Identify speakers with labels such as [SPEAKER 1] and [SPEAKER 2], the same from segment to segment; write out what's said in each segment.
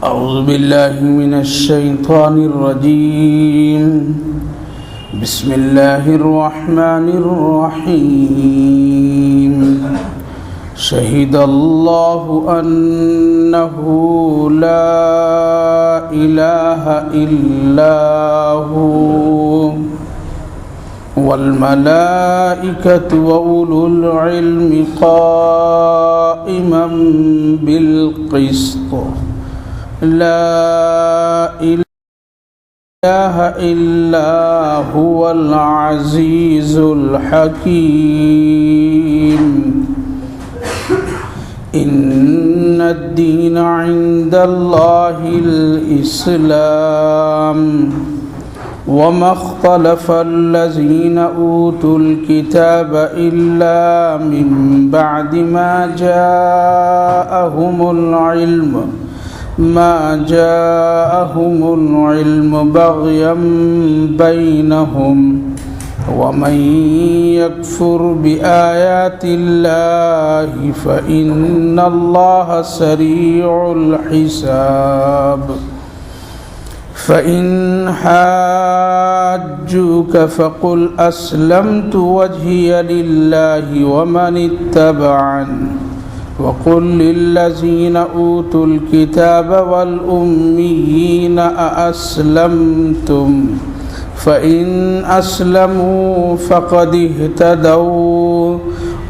[SPEAKER 1] أعوذ بالله من الشيطان الرجيم. بسم الله الرحمن الرحيم. شهد الله أنه لا إله إلا هو والملائكة وأولو العلم قائما بالقسط. لا إله إلا هو العزيز الحكيم. إن الدين عند الله الإسلام. وما اختلف الذين أوتوا الكتاب إلا من بعد ما جاءهم العلم بغيا بينهم. ومن يكفر بآيات الله فإن الله سريع الحساب. فإن حاجوك فقل أسلمت وجهي لله ومن اتبعني وقل للذين أوتوا الكتاب والأميين أأسلمتم فإن أسلموا فقد اهتدوا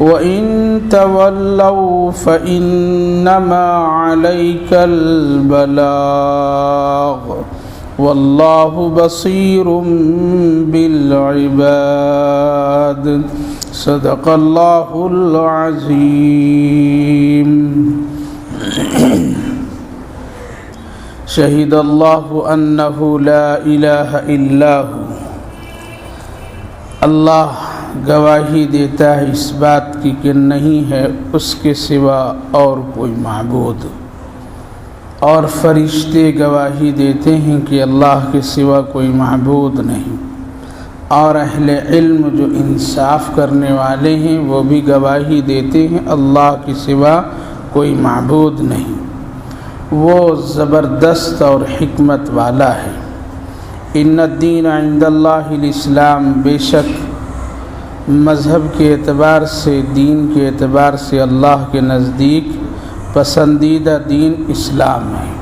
[SPEAKER 1] وإن تولوا فإنما عليك البلاغ والله بصير بالعباد. صدق الله العظيم. شهد الله أنه لا إله إلا هو. اللہ گواہی دیتا ہے اس بات کی کہ نہیں ہے اس کے سوا اور کوئی معبود، اور فرشتے گواہی دیتے ہیں کہ اللہ کے سوا کوئی معبود نہیں، اور اہل علم جو انصاف کرنے والے ہیں وہ بھی گواہی دیتے ہیں اللہ کے سوا کوئی معبود نہیں، وہ زبردست اور حکمت والا ہے۔ ان الدین عند اللہ الاسلام، بے شک مذہب کے اعتبار سے، دین کے اعتبار سے اللہ کے نزدیک پسندیدہ دین اسلام ہے۔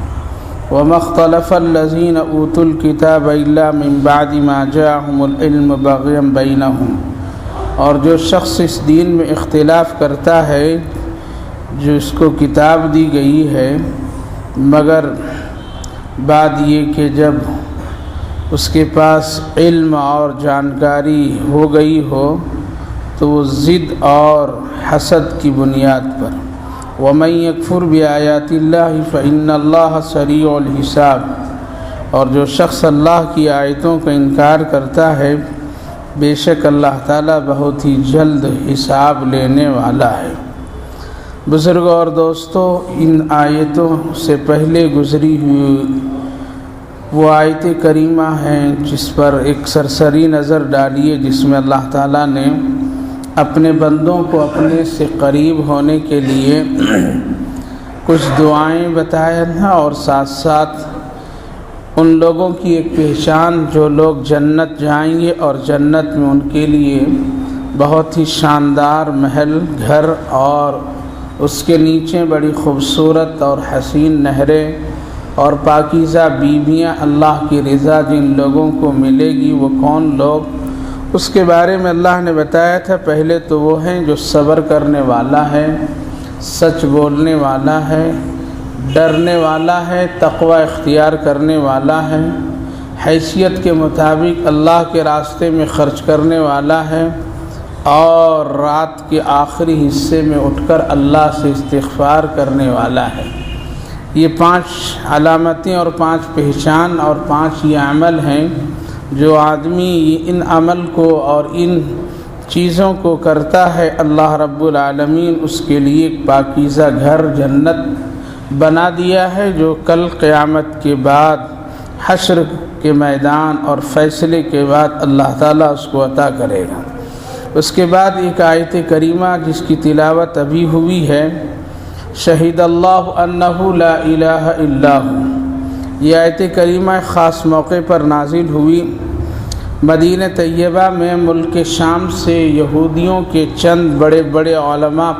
[SPEAKER 1] وما اختلف الذین اوتوا الکتاب الا من بعد ما جاءهم العلم بغیا بینہم، اور جو شخص اس دین میں اختلاف کرتا ہے جو اس کو کتاب دی گئی ہے، مگر بعد یہ کہ جب اس کے پاس علم اور جانکاری ہو گئی ہو تو وہ ضد اور حسد کی بنیاد پر۔ وَمَن يَكْفُرْ بِآيَاتِ اللَّهِ فَإِنَّ اللَّهَ سَرِيعُ الْحِسَابِ، اور جو شخص اللہ کی آیتوں کا انکار کرتا ہے بے شک اللہ تعالیٰ بہت ہی جلد حساب لینے والا ہے۔ بزرگوں اور دوستو، ان آیتوں سے پہلے گزری ہوئی وہ آیت کریمہ ہیں جس پر ایک سرسری نظر ڈالیے، جس میں اللہ تعالیٰ نے اپنے بندوں کو اپنے سے قریب ہونے کے لیے کچھ دعائیں بتایا ہیں، اور ساتھ ساتھ ان لوگوں کی ایک پہچان جو لوگ جنت جائیں گے اور جنت میں ان کے لیے بہت ہی شاندار محل، گھر، اور اس کے نیچے بڑی خوبصورت اور حسین نہریں اور پاکیزہ بیویاں، اللہ کی رضا جن لوگوں کو ملے گی وہ کون لوگ، اس کے بارے میں اللہ نے بتایا تھا۔ پہلے تو وہ ہیں جو صبر کرنے والا ہے، سچ بولنے والا ہے، ڈرنے والا ہے، تقوی اختیار کرنے والا ہے، حیثیت کے مطابق اللہ کے راستے میں خرچ کرنے والا ہے، اور رات کے آخری حصے میں اٹھ کر اللہ سے استغفار کرنے والا ہے۔ یہ 5 علامتیں اور 5 پہچان اور 5 یہ عمل ہیں جو آدمی ان عمل کو اور ان چیزوں کو کرتا ہے، اللہ رب العالمین اس کے لیے ایک پاکیزہ گھر جنت بنا دیا ہے، جو کل قیامت کے بعد حشر کے میدان اور فیصلے کے بعد اللہ تعالیٰ اس کو عطا کرے گا۔ اس کے بعد ایک آیت کریمہ جس کی تلاوت ابھی ہوئی ہے، شہید اللہ انہ لا الہ الا ہو۔ یہ آیت کریمہ خاص موقع پر نازل ہوئی۔ مدینہ طیبہ میں ملک شام سے یہودیوں کے چند بڑے بڑے علماء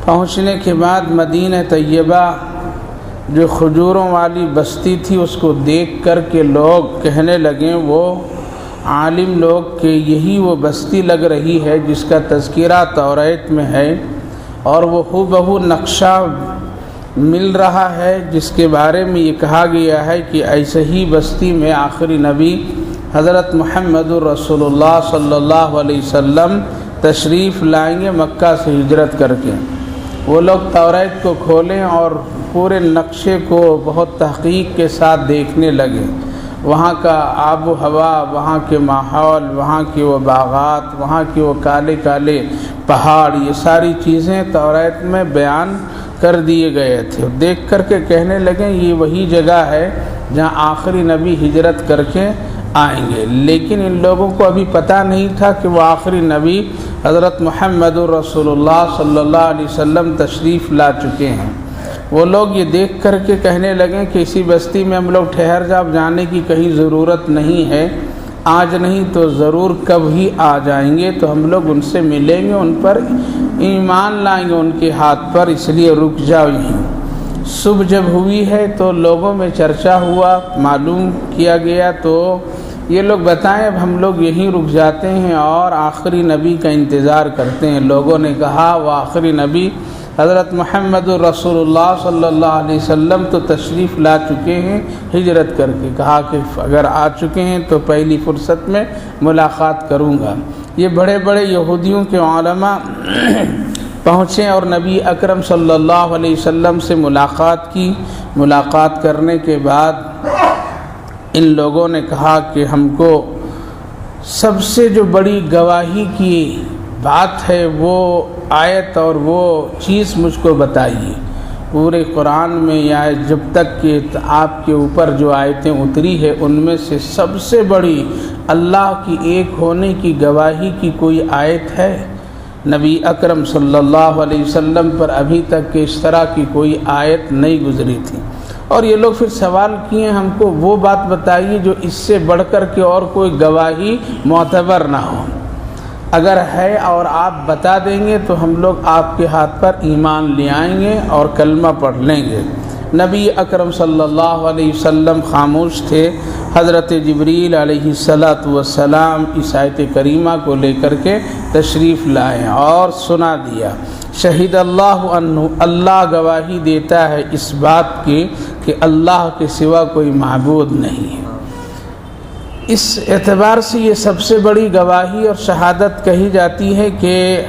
[SPEAKER 1] پہنچنے کے بعد مدینہ طیبہ جو کھجوروں والی بستی تھی اس کو دیکھ کر کے لوگ کہنے لگے، وہ عالم لوگ کہ یہی وہ بستی لگ رہی ہے جس کا تذکرہ توریت میں ہے، اور وہ ہو بہو نقشہ مل رہا ہے جس کے بارے میں یہ کہا گیا ہے کہ ایسے ہی بستی میں آخری نبی حضرت محمد رسول اللہ صلی اللہ علیہ وسلم تشریف لائیں گے مکہ سے ہجرت کر کے۔ وہ لوگ توریت کو کھولیں اور پورے نقشے کو بہت تحقیق کے ساتھ دیکھنے لگے، وہاں کا آب و ہوا، وہاں کے ماحول، وہاں کے وہ باغات، وہاں کے وہ کالے کالے پہاڑ، یہ ساری چیزیں توریت میں بیان کر دیے گئے تھے۔ دیکھ کر کے کہنے لگے یہ وہی جگہ ہے جہاں آخری نبی ہجرت کر کے آئیں گے، لیکن ان لوگوں کو ابھی پتہ نہیں تھا کہ وہ آخری نبی حضرت محمد رسول اللہ صلی اللہ علیہ وسلم تشریف لا چکے ہیں۔ وہ لوگ یہ دیکھ کر کے کہنے لگے کہ اسی بستی میں ہم لوگ ٹھہر جانے کی کہیں ضرورت نہیں ہے، آج نہیں تو ضرور کب ہی آ جائیں گے، تو ہم لوگ ان سے ملیں گے، ان پر ایمان لائیں گے ان کے ہاتھ پر، اس لیے رک جاؤ یہیں۔ صبح جب ہوئی ہے تو لوگوں میں چرچا ہوا، معلوم کیا گیا تو یہ لوگ بتائیں اب ہم لوگ یہیں رک جاتے ہیں اور آخری نبی کا انتظار کرتے ہیں۔ لوگوں نے کہا وہ آخری نبی حضرت محمد رسول اللہ صلی اللہ علیہ وسلم تو تشریف لا چکے ہیں ہجرت کر کے۔ کہا کہ اگر آ چکے ہیں تو پہلی فرصت میں ملاقات کروں گا۔ یہ بڑے بڑے یہودیوں کے علماء پہنچے اور نبی اکرم صلی اللہ علیہ وسلم سے ملاقات کی۔ ملاقات کرنے کے بعد ان لوگوں نے کہا کہ ہم کو سب سے جو بڑی گواہی کی بات ہے وہ آیت اور وہ چیز مجھ کو بتائیے۔ پورے قرآن میں یا جب تک کہ آپ کے اوپر جو آیتیں اتری ہے ان میں سے سب سے بڑی اللہ کی ایک ہونے کی گواہی کی کوئی آیت ہے؟ نبی اکرم صلی اللہ علیہ وسلم پر ابھی تک کہ اس طرح کی کوئی آیت نہیں گزری تھی۔ اور یہ لوگ پھر سوال کیے ہم کو وہ بات بتائیے جو اس سے بڑھ کر کے اور کوئی گواہی معتبر نہ ہو، اگر ہے اور آپ بتا دیں گے تو ہم لوگ آپ کے ہاتھ پر ایمان لے آئیں گے اور کلمہ پڑھ لیں گے۔ نبی اکرم صلی اللہ علیہ وسلم خاموش تھے۔ حضرت جبریل علیہ السلام اس آیت کریمہ کو لے کر کے تشریف لائے اور سنا دیا۔ شہید اللہ انہ، اللہ گواہی دیتا ہے اس بات کی کہ اللہ کے سوا کوئی معبود نہیں ہے۔ اس اعتبار سے یہ سب سے بڑی گواہی اور شہادت کہی جاتی ہے کہ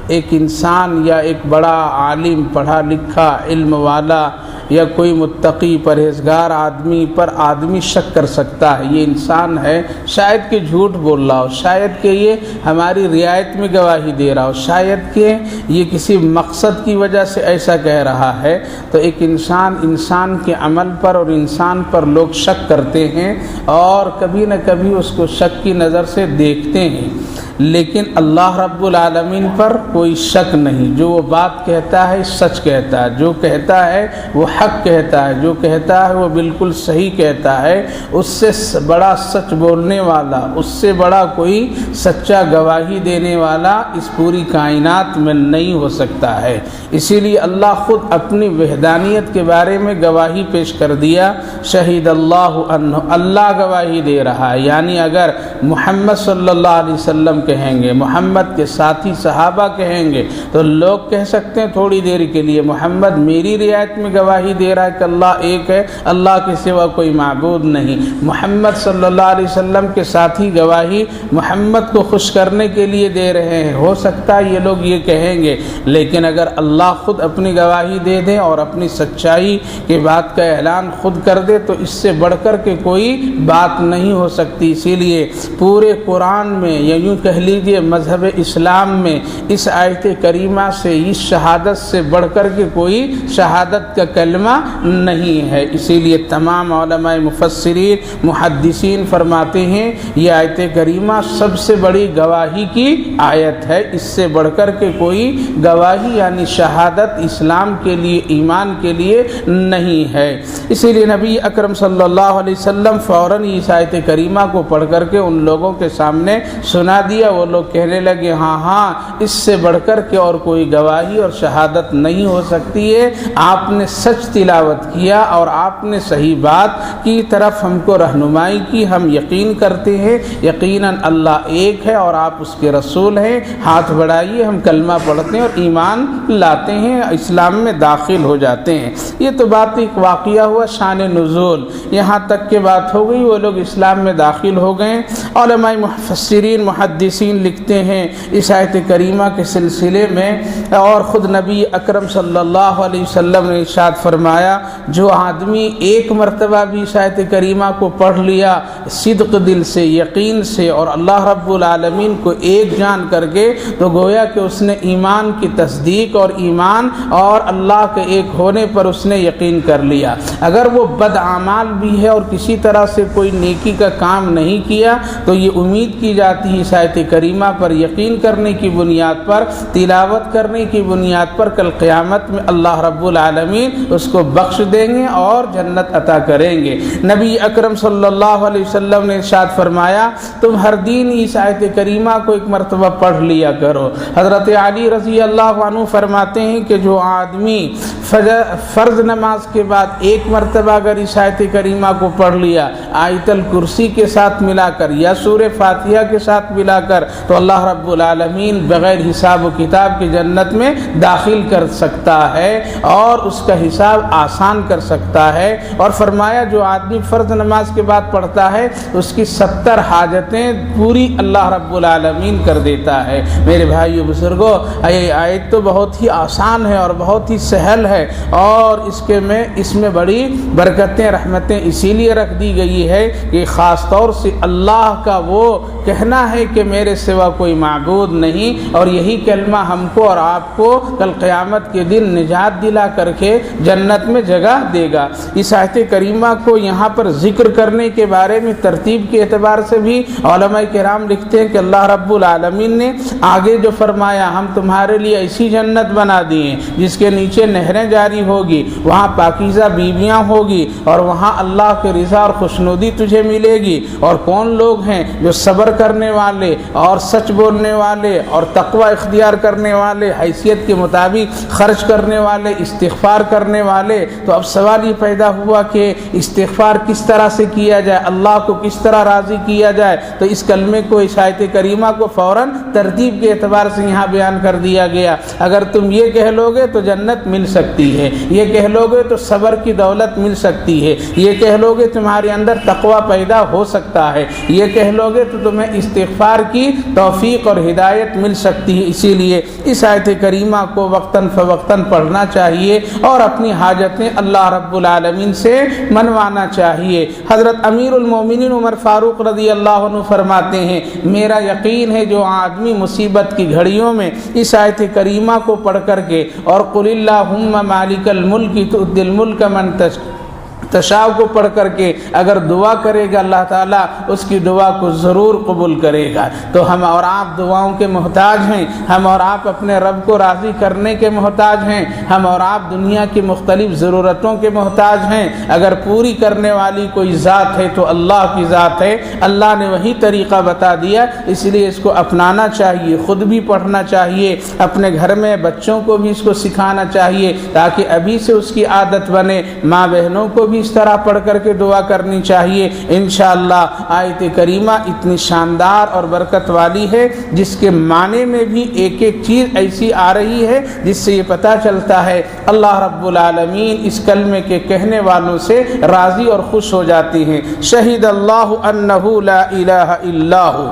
[SPEAKER 1] ایک انسان یا ایک بڑا عالم، پڑھا لکھا، علم والا یا کوئی متقی پرہیزگار آدمی پر آدمی شک کر سکتا ہے یہ انسان ہے، شاید کہ جھوٹ بول رہا ہو، شاید کہ یہ ہماری رعایت میں گواہی دے رہا ہو، شاید کہ یہ کسی مقصد کی وجہ سے ایسا کہہ رہا ہے۔ تو ایک انسان کے عمل پر اور انسان پر لوگ شک کرتے ہیں اور کبھی نہ کبھی اس کو شک کی نظر سے دیکھتے ہیں، لیکن اللہ رب العالمین پر کوئی شک نہیں۔ جو وہ بات کہتا ہے سچ کہتا ہے، جو کہتا ہے وہ حق کہتا ہے، جو کہتا ہے وہ بالکل صحیح کہتا ہے۔ اس سے بڑا سچ بولنے والا، اس سے بڑا کوئی سچا گواہی دینے والا اس پوری کائنات میں نہیں ہو سکتا ہے۔ اسی لیے اللہ خود اپنی وحدانیت کے بارے میں گواہی پیش کر دیا، شہید اللہ انہ، اللہ گواہی دے رہا ہے۔ یعنی اگر محمد صلی اللہ علیہ وسلم کہیں گے، محمد کے ساتھی صحابہ کہیں گے تو لوگ کہہ سکتے ہیں تھوڑی دیر کے لیے محمد میری رعایت میں گواہی دے رہا ہے کہ اللہ ایک ہے، اللہ کے سوا کوئی معبود نہیں۔ محمد صلی اللہ علیہ وسلم کے ساتھی گواہی محمد کو خوش کرنے کے لیے دے رہے ہیں، ہو سکتا ہے یہ لوگ یہ کہیں گے، لیکن اگر اللہ خود اپنی گواہی دے دے اور اپنی سچائی کی بات کا اعلان خود کر دے تو اس سے بڑھ کر کے کوئی بات نہیں ہو سکتی۔ اسی لیے پورے قرآن میں یا یوں کہ کہہ لیجیے مذہب اسلام میں اس آیت کریمہ سے، اس شہادت سے بڑھ کر کے کوئی شہادت کا کلمہ نہیں ہے۔ اسی لیے تمام علماء مفسرین محدثین فرماتے ہیں یہ آیت کریمہ سب سے بڑی گواہی کی آیت ہے، اس سے بڑھ کر کے کوئی گواہی یعنی شہادت اسلام کے لیے، ایمان کے لیے نہیں ہے۔ اسی لیے نبی اکرم صلی اللہ علیہ وسلم فوراً اس آیت کریمہ کو پڑھ کر کے ان لوگوں کے سامنے سنا دیا۔ وہ لوگ کہنے لگے ہاں اس سے بڑھ کر کے اور کوئی گواہی اور شہادت نہیں ہو سکتی ہے، آپ نے سچ تلاوت کیا اور آپ نے صحیح بات کی طرف ہم کو رہنمائی کی، ہم یقین کرتے ہیں یقیناً اللہ ایک ہے اور آپ اس کے رسول ہیں، ہاتھ بڑھائیے، ہم کلمہ پڑھتے ہیں اور ایمان لاتے ہیں، اسلام میں داخل ہو جاتے ہیں۔ یہ تو بات ایک واقعہ ہوا شان نزول، یہاں تک کہ بات ہو گئی، وہ لوگ اسلام میں داخل ہو گئے۔ علماء مفسرین محدثین لکھتے ہیں اس آیت کریمہ کے سلسلے میں، اور خود نبی اکرم صلی اللہ علیہ وسلم نے ارشاد فرمایا جو آدمی ایک مرتبہ بھی اس آیت کریمہ کو پڑھ لیا صدق دل سے، یقین سے اور اللہ رب العالمین کو ایک جان کر کے، تو گویا کہ اس نے ایمان کی تصدیق اور ایمان اور اللہ کے ایک ہونے پر اس نے یقین کر لیا۔ اگر وہ بد اعمال بھی ہے اور کسی طرح سے کوئی نیکی کا کام نہیں کیا تو یہ امید کی جاتی ہے اس آیت کریمہ پر یقین کرنے کی بنیاد پر، تلاوت کرنے کی بنیاد پر کل قیامت میں اللہ رب العالمین اس کو بخش دیں گے اور جنت عطا کریں گے۔ نبی اکرم صلی اللہ علیہ وسلم نے ارشاد فرمایا تم ہر دن اس آیت کریمہ کو ایک مرتبہ پڑھ لیا کرو۔ حضرت علی رضی اللہ عنہ فرماتے ہیں کہ جو آدمی فرض نماز کے بعد ایک مرتبہ اگر اس آیت کریمہ کو پڑھ لیا آیت الکرسی کے ساتھ ملا کر یا سورہ فاتحہ کے ساتھ ملا کر، تو اللہ رب العالمین بغیر حساب و کتاب کی جنت میں داخل کر سکتا ہے اور اس کا حساب آسان کر سکتا ہے۔ اور فرمایا جو آدمی فرض نماز کے بعد پڑھتا ہے اس کی 70 حاجتیں پوری اللہ رب العالمین کر دیتا ہے۔ میرے بھائیو بزرگوں، یہ آیت تو بہت ہی آسان ہے اور بہت ہی سہل ہے، اور اس میں بڑی برکتیں رحمتیں اسی لیے رکھ دی گئی ہے کہ خاص طور سے اللہ کا وہ کہنا ہے کہ میرے سوا کوئی معبود نہیں، اور یہی کلمہ ہم کو اور آپ کو کل قیامت کے دن نجات دلا کر کے جنت میں جگہ دے گا۔ اس آیت کریمہ کو یہاں پر ذکر کرنے کے بارے میں ترتیب کے اعتبار سے بھی علماء کرام لکھتے ہیں کہ اللہ رب العالمین نے آگے جو فرمایا ہم تمہارے لیے ایسی جنت بنا دیے جس کے نیچے نہریں جاری ہوگی، وہاں پاکیزہ بیویاں ہوگی اور وہاں اللہ کے رضا اور خوشنودی تجھے ملے گی۔ اور کون لوگ ہیں جو صبر کرنے والے اور سچ بولنے والے اور تقوی اختیار کرنے والے، حیثیت کے مطابق خرچ کرنے والے، استغفار کرنے والے۔ تو اب سوال یہ پیدا ہوا کہ استغفار کس طرح سے کیا جائے، اللہ کو کس طرح راضی کیا جائے، تو اس کلمے کو، اس آیت کریمہ کو فوراً ترتیب کے اعتبار سے یہاں بیان کر دیا گیا۔ اگر تم یہ کہہ لو گے تو جنت مل سکتی ہے، یہ کہہ لو گے تو صبر کی دولت مل سکتی ہے، یہ کہہ لو گے تمہارے اندر تقوی پیدا ہو سکتا ہے، یہ کہہ لو گے تو تمہیں استغفار کی توفیق اور ہدایت مل سکتی ہے۔ اسی لیے اس آیت کریمہ کو وقتاً فوقتاً پڑھنا چاہیے اور اپنی حاجتیں اللہ رب العالمین سے منوانا چاہیے۔ حضرت امیر المومنین عمر فاروق رضی اللہ عنہ فرماتے ہیں میرا یقین ہے جو آدمی مصیبت کی گھڑیوں میں اس آیت کریمہ کو پڑھ کر کے اور قل اللہم مالک الملک تؤتی الملک من تشاء کو پڑھ کر کے اگر دعا کرے گا اللہ تعالیٰ اس کی دعا کو ضرور قبول کرے گا۔ تو ہم اور آپ دعاؤں کے محتاج ہیں، ہم اور آپ اپنے رب کو راضی کرنے کے محتاج ہیں، ہم اور آپ دنیا کی مختلف ضرورتوں کے محتاج ہیں۔ اگر پوری کرنے والی کوئی ذات ہے تو اللہ کی ذات ہے، اللہ نے وہی طریقہ بتا دیا، اس لیے اس کو اپنانا چاہیے، خود بھی پڑھنا چاہیے، اپنے گھر میں بچوں کو بھی اس کو سکھانا چاہیے تاکہ ابھی سے اس کی عادت بنے۔ ماں بہنوں کو بھی اس طرح پڑھ کر کے دعا کرنی چاہیے۔ انشاءاللہ آیت کریمہ اتنی شاندار اور برکت والی ہے جس کے معنی میں بھی ایک ایک چیز ایسی آ رہی ہے جس سے یہ پتہ چلتا ہے اللہ رب العالمین اس کلمے کے کہنے والوں سے راضی اور خوش ہو جاتے ہیں۔ شہید اللہ انہ لا الہ الا ہو،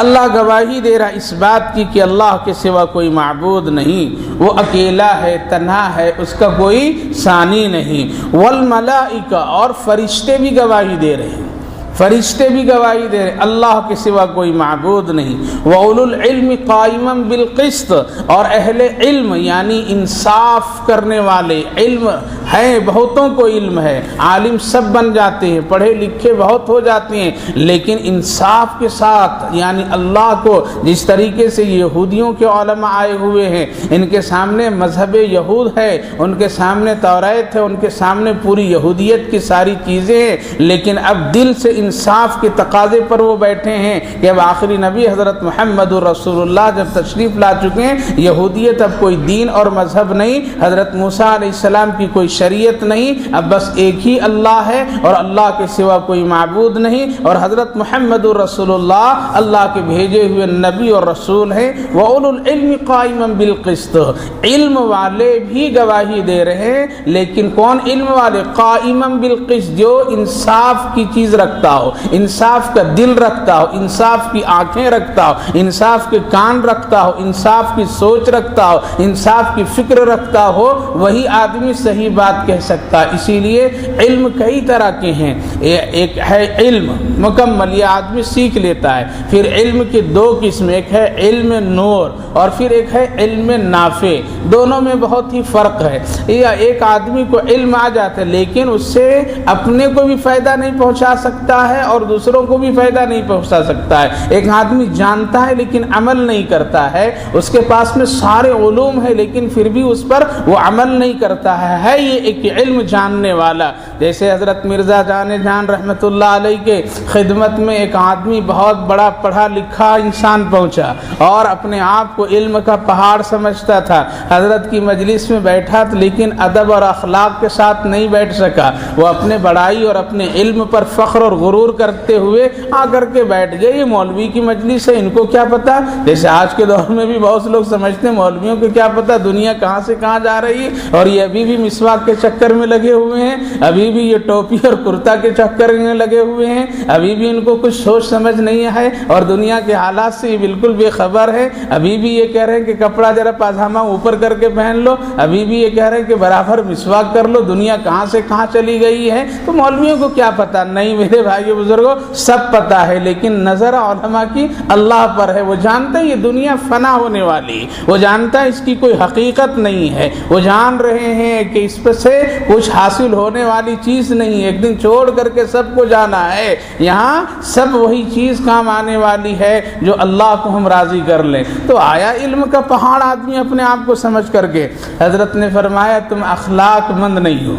[SPEAKER 1] اللہ گواہی دے رہا اس بات کی کہ اللہ کے سوا کوئی معبود نہیں، وہ اکیلا ہے، تنہا ہے، اس کا کوئی ثانی نہیں۔ والملائکہ، اور فرشتے بھی گواہی دے رہے ہیں۔ فرشتے بھی گواہی دے رہے اللہ کے سوا کوئی معبود نہیں. وَأُولُو الْعِلْمِ قَائِمًا بِالْقِسْطِ، اور اہل علم یعنی انصاف کرنے والے. علم ہے، بہتوں کو علم ہے، عالم سب بن جاتے ہیں، پڑھے لکھے بہت ہو جاتے ہیں، لیکن انصاف کے ساتھ یعنی اللہ کو جس طریقے سے یہودیوں کے علماء آئے ہوئے ہیں، ان کے سامنے مذہب یہود ہے، ان کے سامنے توریت ہے، ان کے سامنے پوری یہودیت کی ساری چیزیں ہیں، لیکن اب دل سے انصاف کے تقاضے پر وہ بیٹھے ہیں کہ اب آخری نبی حضرت محمد رسول اللہ جب تشریف لا چکے ہیں، یہودیت اب کوئی دین اور مذہب نہیں، حضرت موسیٰ علیہ السلام کی کوئی شریعت نہیں، اب بس ایک ہی اللہ ہے اور اللہ کے سوا کوئی معبود نہیں، اور حضرت محمد رسول اللہ اللہ کے بھیجے ہوئے نبی اور رسول ہیں. وَأُولُو الْعِلْمِ قَائِمًا بِالْقِسْطِ، علم والے بھی گواہی دے رہے ہیں، لیکن کون علم والے؟ قائمًا بالقسط، جو انصاف کی چیز رکھتا ہو، انصاف کا دل رکھتا ہو، انصاف کی آنکھیں رکھتا ہو، انصاف کے کان رکھتا ہو، انصاف کی سوچ رکھتا ہو، انصاف کی فکر رکھتا ہو، وہی آدمی صحیح بات کہہ سکتا. اسی لیے علم کئی طرح کے ہیں. ایک ہے علم مکمل، یہ آدمی سیکھ لیتا ہے. پھر علم کی دو قسم، ایک ہے علم نور اور پھر ایک ہے علم نافع. دونوں میں بہت ہی فرق ہے. ایک آدمی کو علم آ جاتا ہے لیکن اس سے اپنے کو بھی فائدہ نہیں پہنچا سکتا ہے اور دوسروں کو بھی فائدہ نہیں پہنچا سکتا ہے. ایک آدمی جانتا ہے لیکن عمل نہیں کرتا ہے، اس کے پاس میں سارے علوم ہے لیکن پھر بھی اس پر وہ عمل نہیں کرتا ہے یہ ایک علم جاننے والا. جیسے حضرت مرزا جان رحمت اللہ علیہ کے خدمت میں ایک آدمی بہت بڑا پڑھا لکھا انسان پہنچا اور اپنے آپ کو علم کا پہاڑ سمجھتا تھا. حضرت کی مجلس میں بیٹھا لیکن ادب اور اخلاق کے ساتھ نہیں بیٹھ سکا. وہ اپنے بڑائی اور اپنے علم پر فخر اور غرور کرتے ہوئے آ کر کے بیٹھ گئے. یہ مولوی کی مجلس ہے، ان کو کیا پتا. جیسے آج کے دور میں بھی بہت سے لوگ سمجھتے ہیں مولویوں کو کیا پتا دنیا کہاں سے کہاں جا رہی ہے، اور یہ ابھی بھی مسواک کے چکر میں لگے ہوئے ہیں، ابھی بھی یہ ٹوپی اور کرتا کے چکر میں لگے ہوئے ہیں، ابھی بھی ان کو کچھ سوچ سمجھ نہیں ہے اور دنیا کے حالات سے یہ بالکل بے خبر ہے. ابھی بھی یہ کہہ رہے ہیں کہ کپڑا ذرا پاجامہ اوپر کر کے پہن لو، ابھی بھی یہ کہہ رہے ہیں کہ برابر مسواک کر لو. دنیا کہاں سے کہاں چلی گئی ہے. تو مولویوں کو کیا پتا. نہیں میرے بھائی بزرگوں، سب پتا ہے لیکن نظر علماء کی اللہ پر ہے. وہ جانتے ہیں یہ دنیا فنا ہونے والی، وہ جانتا ہے اس کی کوئی حقیقت نہیں ہے، وہ جان رہے ہیں کہ اس پر سے کچھ حاصل ہونے والی چیز نہیں، ایک دن چھوڑ کر کے سب کو جانا ہے. یہاں سب وہی چیز کام آنے والی ہے جو اللہ کو ہم راضی کر لیں. تو آیا علم کا پہاڑ آدمی اپنے آپ کو سمجھ کر کے. حضرت نے فرمایا تم اخلاق مند نہیں ہو،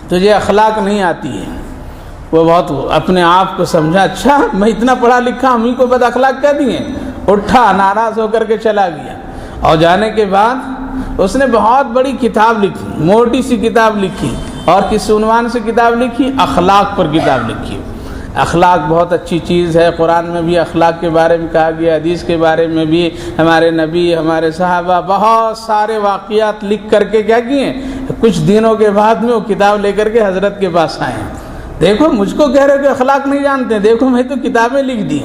[SPEAKER 1] تجھے اخلاق نہیں آتی ہے. وہ بہت اپنے آپ کو سمجھا، اچھا میں اتنا پڑھا لکھا، ہم ہی کو بد اخلاق کہہ دیے. اٹھا ناراض ہو کر کے چلا گیا. اور جانے کے بعد اس نے بہت بڑی کتاب لکھی، موٹی سی کتاب لکھی، اور کس عنوان سے کتاب لکھی؟ اخلاق پر کتاب لکھی. اخلاق بہت اچھی چیز ہے. قرآن میں بھی اخلاق کے بارے میں کہا گیا، حدیث کے بارے میں بھی ہمارے نبی ہمارے صحابہ بہت سارے واقعات لکھ کر کے کیا کیے. کچھ دنوں کے بعد میں وہ کتاب لے کر کے حضرت کے پاس آئے. دیکھو مجھ کو کہہ رہے کہ اخلاق نہیں جانتے، دیکھو میں تو کتابیں لکھ دی،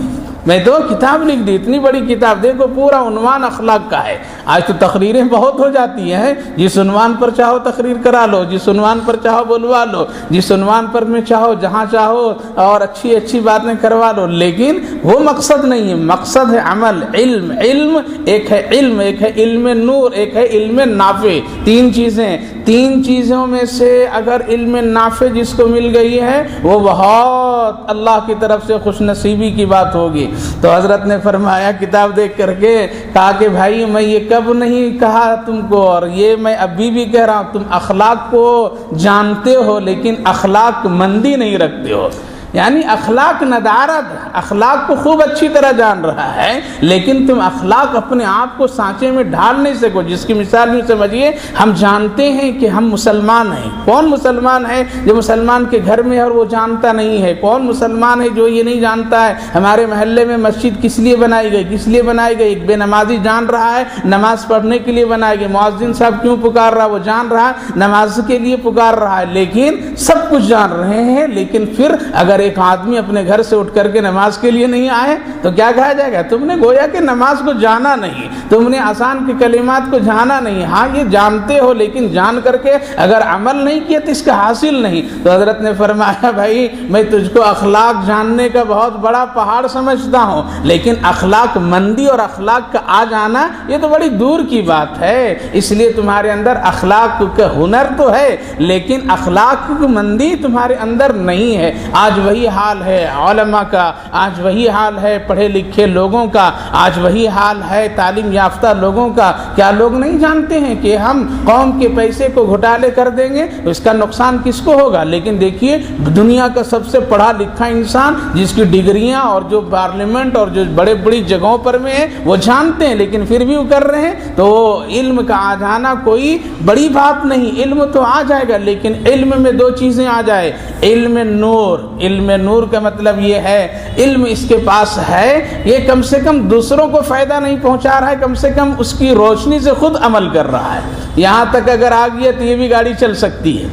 [SPEAKER 1] میں تو کتاب لکھ دی، اتنی بڑی کتاب، دیکھو پورا عنوان اخلاق کا ہے. آج تو تقریریں بہت ہو جاتی ہیں، جس عنوان پر چاہو تقریر کرا لو، جس عنوان پر چاہو بلوا لو، جس عنوان پر میں چاہو جہاں چاہو اور اچھی اچھی باتیں کروا لو. لیکن وہ مقصد نہیں ہے، مقصد ہے عمل. علم ایک ہے علم، ایک ہے علم نور، ایک ہے علم نافع. تین چیزیں، تین چیزوں میں سے اگر علم نافع جس کو مل گئی ہے وہ بہت اللہ کی طرف سے خوش نصیبی کی بات ہوگی. تو حضرت نے فرمایا کتاب دیکھ کر کے کہا کہ بھائی میں یہ کب نہیں کہا تم کو، اور یہ میں ابھی بھی کہہ رہا ہوں، تم اخلاق کو جانتے ہو لیکن اخلاق مندی نہیں رکھتے ہو. یعنی اخلاق ندارت، اخلاق کو خوب اچھی طرح جان رہا ہے لیکن تم اخلاق اپنے آپ کو سانچے میں ڈھال نہیں سکو. جس کی مثال بھی سمجھیے، ہم جانتے ہیں کہ ہم مسلمان ہیں. کون مسلمان ہے جو مسلمان کے گھر میں ہے اور وہ جانتا نہیں ہے؟ کون مسلمان ہے جو یہ نہیں جانتا ہے ہمارے محلے میں مسجد کس لیے بنائی گئی، کس لیے بنائی گئی؟ ایک بے نمازی جان رہا ہے نماز پڑھنے کے لیے بنائی گئی. مؤذن صاحب کیوں پکار رہا ہے؟ وہ جان رہا ہے نماز کے لیے پکار رہا ہے. لیکن سب کچھ جان رہے ہیں لیکن پھر اگر ایک آدمی اپنے گھر سے اٹھ کر کے نماز کے لیے نہیں آئے تو کیا کہا جائے گا؟ تم نے گویا کہ نماز کو جانا نہیں، تم نے آسان کے کلمات کو جانا نہیں۔ ہاں یہ جانتے ہو لیکن جان کر کے اگر عمل نہیں کیا تو اس کا حاصل نہیں۔ تو حضرت نے فرمایا بھائی میں تجھ کو اخلاق جاننے کا بہت بڑا پہاڑ سمجھتا ہوں، لیکن اخلاق مندی اور اخلاق کا آ جانا یہ تو بڑی دور کی بات ہے۔ اس لیے تمہارے اندر اخلاق کا ہنر تو ہے لیکن اخلاق کی مندی تمہارے اندر نہیں ہے۔ آج وہی حال ہے علماء کا، آج وہی حال ہے پڑھے لکھے لوگوں کا، آج وہی حال ہے تعلیم یافتہ لوگوں کا۔ کیا لوگ نہیں جانتے ہیں کہ ہم قوم کے پیسے کو گھٹالے کر دیں گے تو اس کا نقصان کس کو ہوگا؟ لیکن دیکھیے دنیا کا سب سے پڑھا لکھا انسان جس کی ڈگریاں اور جو پارلیمنٹ اور جو بڑے بڑی جگہوں پر میں ہیں وہ جانتے ہیں لیکن پھر بھی وہ کر رہے ہیں۔ تو علم کا آ جانا کوئی بڑی بات نہیں، علم تو آ جائے گا لیکن علم میں دو چیزیں آ جائے۔ علم نور، علم نور کا مطلب یہ ہے علم اس کے پاس ہے، یہ کم سے کم دوسروں کو فائدہ نہیں پہنچا رہا ہے، کم سے کم اس کی روشنی سے خود عمل کر رہا ہے۔ یہاں تک اگر آ گیا تو یہ بھی گاڑی چل سکتی ہے۔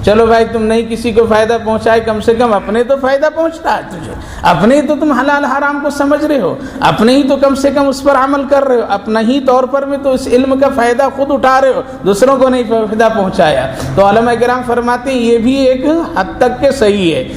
[SPEAKER 1] چلو بھائی تم نہیں کسی کو فائدہ پہنچائے، کم سے کم اپنے تو فائدہ پہنچتا ہے تجھے، اپنے تو تم حلال حرام کو سمجھ رہے ہو، اپنے ہی تو کم سے کم اس پر عمل کر رہے ہو، اپنا ہی طور پر میں تو اس علم کا فائدہ خود اٹھا رہے ہو، دوسروں کو نہیں فائدہ پہنچایا۔ تو علماء کرام فرماتے ہیں یہ بھی ایک حد تک کے صحیح ہے۔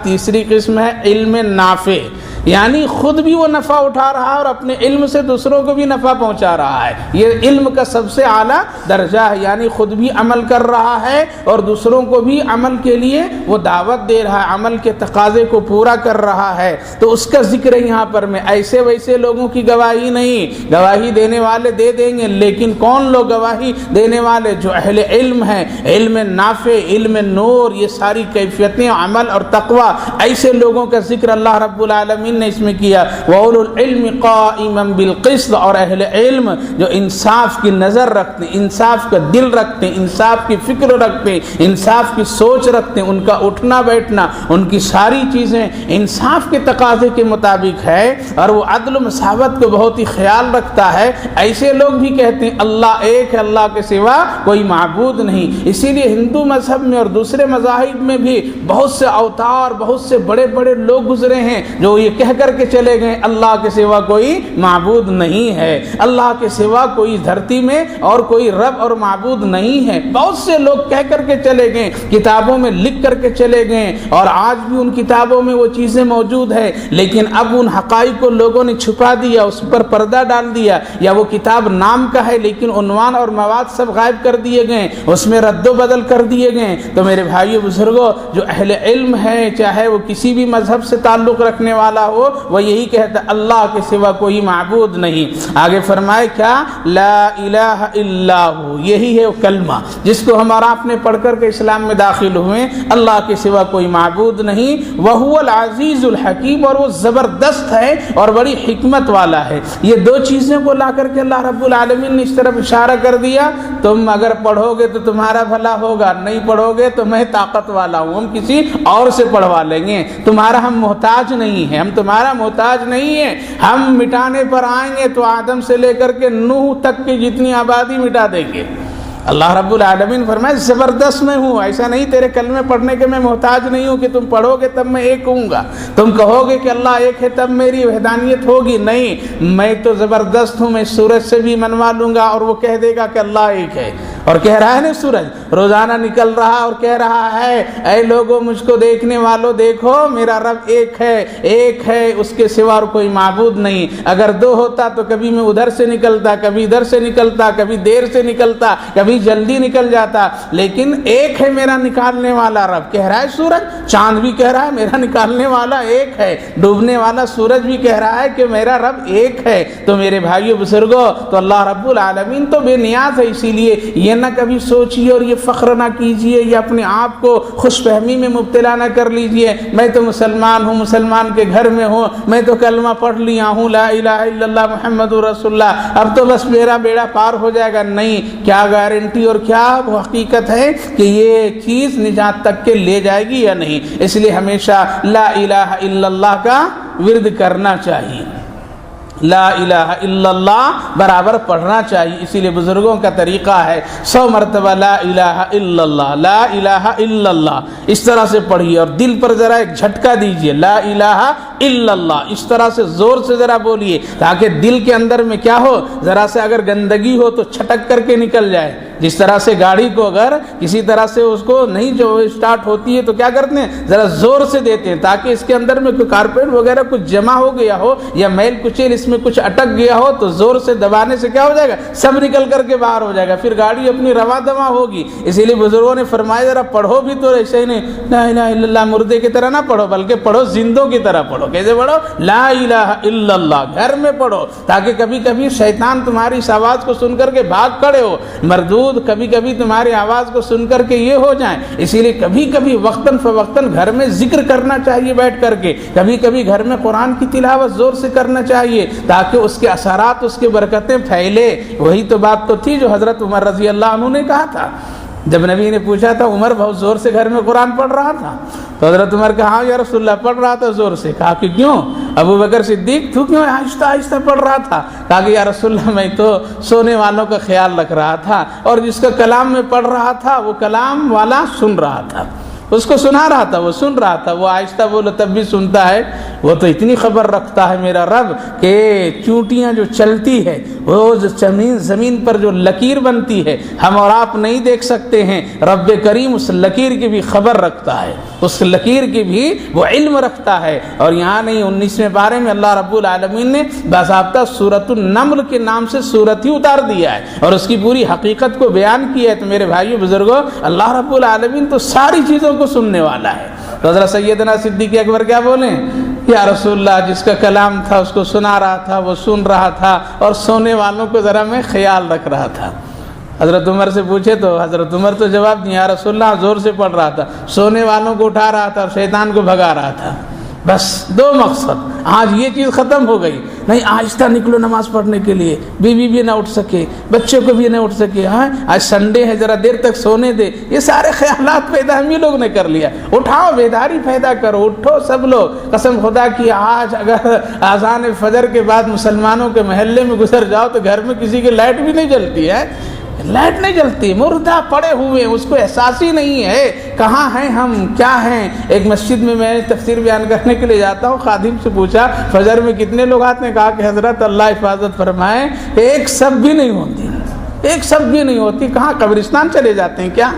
[SPEAKER 1] تیسری قسم ہے علم نافع، یعنی خود بھی وہ نفع اٹھا رہا ہے اور اپنے علم سے دوسروں کو بھی نفع پہنچا رہا ہے۔ یہ علم کا سب سے اعلیٰ درجہ ہے، یعنی خود بھی عمل کر رہا ہے اور دوسروں کو بھی عمل کے لیے وہ دعوت دے رہا ہے، عمل کے تقاضے کو پورا کر رہا ہے۔ تو اس کا ذکر یہاں پر میں ایسے ویسے لوگوں کی گواہی نہیں، گواہی دینے والے دے دیں گے لیکن کون لوگ گواہی دینے والے؟ جو اہل علم ہیں، علم نافع، علم نور، یہ ساری کیفیتیں عمل اور تقوی، ایسے لوگوں کا ذکر اللہ رب العالمین نے اس میں کیا۔ وَأُولُو الْعِلْمِ قَائِمًا بِالْقِسْطِ، اور اہل علم جو انصاف کی نظر رکھتے ہیں، انصاف کا دل رکھتے ہیں، انصاف کی فکر رکھتے ہیں، انصاف کی سوچ رکھتے ہیں، ان کا اٹھنا بیٹھنا، ان کی ساری چیزیں انصاف کے تقاضے کے مطابق ہے اور وہ عدل و مساوت کو بہت ہی خیال رکھتا ہے، ایسے لوگ بھی کہتے ہیں اللہ ایک ہے، اللہ کے سوا کوئی معبود نہیں۔ اسی لیے ہندو مذہب میں اور دوسرے مذاہب میں بھی بہت سے اوتار، بہت سے بڑے بڑے لوگ گزرے ہیں جو یہ کہہ کر کے چلے گئے اللہ کے سوا کوئی معبود نہیں ہے، اللہ کے سوا کوئی دھرتی میں اور کوئی رب اور معبود نہیں ہے۔ بہت سے لوگ کہہ کر کے چلے گئے، کتابوں میں لکھ کر کے چلے گئے اور آج بھی ان کتابوں میں وہ چیزیں موجود ہے، لیکن اب ان حقائق کو لوگوں نے چھپا دیا، اس پر پردہ ڈال دیا، یا وہ کتاب نام کا ہے لیکن عنوان اور مواد سب غائب کر دیے گئے، اس میں رد و بدل کر دیے گئے۔ تو میرے بھائیو بزرگوں، جو اہل علم ہے چاہے وہ کسی بھی مذہب سے تعلق رکھنے والا ہو، وہ یہی کہتا ہے اللہ کے سوا کوئی معبود نہیں۔ آگے فرمائے کیا؟ لا الہ الا ہو، یہی ہے وہ کلمہ جس کو ہمارا آپ نے پڑھ کر کے اسلام میں داخل ہوئے، اللہ کے سوا کوئی معبود نہیں۔ وہو العزیز الحکیم، اور وہ زبردست ہے اور بڑی حکمت والا ہے۔ یہ دو چیزیں کو لا کر کے اللہ رب العالمین نے اس طرف اشارہ کر دیا، تم اگر پڑھو گے تو تمہارا بھلا ہوگا، نہیں پڑھو گے تو میں طاقت والا ہوں، ہم کسی اور سے پڑھوا لیں گے، تمہارا ہم محتاج نہیں ہیں، ہم تمہارا محتاج نہیں ہیں، ہم مٹانے پر آئیں گے تو آدم سے لے کر کے نوح تک کی جتنی آبادی مٹا دیں گے۔ اللہ رب العالمین فرمائے زبردست میں ہوں، ایسا نہیں تیرے کلمے پڑھنے کے میں محتاج نہیں ہوں کہ تم پڑھو گے تب میں ایک ہوں گا، تم کہو گے کہ اللہ ایک ہے تب میری وحدانیت ہوگی، نہیں، میں تو زبردست ہوں، میں سورج سے بھی منوا لوں گا اور وہ کہہ دے گا کہ اللہ ایک ہے۔ اور کہہ رہا ہے نا سورج روزانہ نکل رہا اور کہہ رہا ہے اے لوگوں مجھ کو دیکھنے والوں دیکھو میرا رب ایک ہے، اس کے سوا اور کوئی معبود نہیں۔ اگر دو ہوتا تو کبھی میں ادھر سے نکلتا، کبھی ادھر سے نکلتا، کبھی دیر سے نکلتا، کبھی جلدی نکل جاتا، لیکن ایک ہے میرا نکالنے والا رب۔ کہہ رہا ہے سورج، چاند بھی کہہ رہا ہے میرا نکالنے والا ایک ہے، ڈوبنے والا سورج بھی کہہ رہا ہے کہ میرا رب ایک ہے۔ تو میرے بھائیو بزرگوں، تو اللہ رب العالمین تو بے نیاز ہے، اسی لیے یہ نہ کبھی سوچیے اور یہ فخر نہ کیجیے یا اپنے آپ کو خوش فہمی میں مبتلا نہ کر لیجیے میں تو مسلمان ہوں، مسلمان کے گھر میں ہوں، میں تو کلمہ پڑھ لیا ہوں لا الہ الا اللہ محمد رسول اللہ، اب تو بس میرا بیڑا پار ہو جائے گا۔ نہیں، کیا گارنٹی اور کیا وہ حقیقت ہے کہ یہ چیز نجات تک کے لے جائے گی یا نہیں؟ اس لیے ہمیشہ لا الہ الا اللہ کا ورد کرنا چاہیے۔ لا الہ الا اللہ برابر پڑھنا چاہیے. اسی لیے بزرگوں کا طریقہ ہے 100 مرتبہ لا الہ الا اللہ، لا الہ الا اللہ اس طرح سے پڑھیے، اور دل پر ذرا ایک جھٹکا دیجئے، لا الہ الا اللہ اس طرح سے زور سے ذرا بولیے، تاکہ دل کے اندر میں کیا ہو، ذرا سے اگر گندگی ہو تو چھٹک کر کے نکل جائے. جس طرح سے گاڑی کو اگر کسی طرح سے اس کو نہیں جو اسٹارٹ ہوتی ہے تو کیا کرتے ہیں، ذرا زور سے دیتے ہیں تاکہ اس کے اندر میں کوئی کارپیٹ وغیرہ کچھ جمع ہو گیا ہو یا میل کچیل اس میں کچھ اٹک گیا ہو تو زور سے دبانے سے کیا ہو جائے گا، سب نکل کر کے باہر ہو جائے گا، پھر گاڑی اپنی رواں دواں ہوگی. اسی لیے بزرگوں نے فرمایا ذرا پڑھو بھی تو ایسے ہی نہیں لا الہ الا اللہ مردے کی طرح نہ پڑھو، بلکہ پڑھو زندوں کی طرح پڑھو. کیسے پڑھو؟ لا الہ الا اللہ گھر میں پڑھو، تاکہ کبھی کبھی شیطان تمہاری اس آواز کو سن کر کے بھاگ کھڑے ہو، مردود کبھی کبھی تمہاری آواز کو سن کر کے یہ ہو جائیں. اسی لیے کبھی کبھی وقتاً فوقتاً گھر میں ذکر کرنا چاہیے بیٹھ کر کے، کبھی کبھی گھر میں قرآن کی تلاوت زور سے کرنا چاہیے تاکہ اس کے اثرات، اس کی برکتیں پھیلے. وہی تو بات تو تھی جو حضرت عمر رضی اللہ عنہ نے کہا تھا جب نبی نے پوچھا تھا عمر بہت زور سے گھر میں قرآن پڑھ رہا تھا، تو حضرت عمر کہا ہاں یا رسول اللہ پڑھ رہا تھا زور سے. کہا کہ کیوں؟ ابو بکر صدیق تو کیوں آہستہ آہستہ پڑھ رہا تھا؟ کہا کہ یا رسول اللہ میں تو سونے والوں کا خیال رکھ رہا تھا، اور جس کا کلام میں پڑھ رہا تھا وہ کلام والا سن رہا تھا، اس کو سنا رہا تھا، وہ سن رہا تھا، وہ آہستہ بولو تب بھی سنتا ہے. وہ تو اتنی خبر رکھتا ہے میرا رب کہ چونٹیاں جو چلتی ہے وہ زمین پر جو لکیر بنتی ہے ہم اور آپ نہیں دیکھ سکتے ہیں، رب کریم اس لکیر کی بھی خبر رکھتا ہے، اس لکیر کی بھی وہ علم رکھتا ہے. اور یہاں نہیں 19ویں پارے میں اللہ رب العالمین نے باضابطہ سورۃ النمل کے نام سے سورت ہی اتار دیا ہے اور اس کی پوری حقیقت کو بیان کیا ہے. تو میرے بھائیو بزرگوں، اللہ رب العالمین تو ساری چیزوں کو سننے والا ہے. تو حضرت سیدنا صدیق اکبر کیا بولیں، یا رسول اللہ جس کا کلام تھا اس کو سنا رہا تھا، وہ سن رہا تھا، اور سونے والوں کو ذرا میں خیال رکھ رہا تھا. حضرت عمر سے پوچھے تو حضرت عمر تو جواب دیا یا رسول اللہ زور سے پڑھ رہا تھا، سونے والوں کو اٹھا رہا تھا اور شیطان کو بھگا رہا تھا. بس 2 مقصد. آج یہ چیز ختم ہو گئی. نہیں آہستہ نکلو نماز پڑھنے کے لیے، بیوی بھی نہ اٹھ سکے، بچے کو بھی نہ اٹھ سکے، ہاں آج سنڈے ہے ذرا دیر تک سونے دے. یہ سارے خیالات پیدا ہم ہی لوگ نے کر لیا. اٹھاؤ، بیداری پیدا کرو، اٹھو سب لوگ. قسم خدا کی آج اگر اذان فجر کے بعد مسلمانوں کے محلے میں گزر جاؤ تو گھر میں کسی کی لائٹ بھی نہیں جلتی ہے، لائٹ نہیں جلتی، مردہ پڑے ہوئے، اس کو احساس ہی نہیں ہے کہاں ہیں ہم، کیا ہیں. ایک مسجد میں میں تفسیر بیان کرنے کے لیے جاتا ہوں، خادم سے پوچھا فجر میں کتنے لوگ آتے ہیں؟ کہا کہ حضرت اللہ حفاظت فرمائے ایک سب بھی نہیں ہوتی، ایک سب بھی نہیں ہوتی. کہاں قبرستان چلے جاتے ہیں کیا؟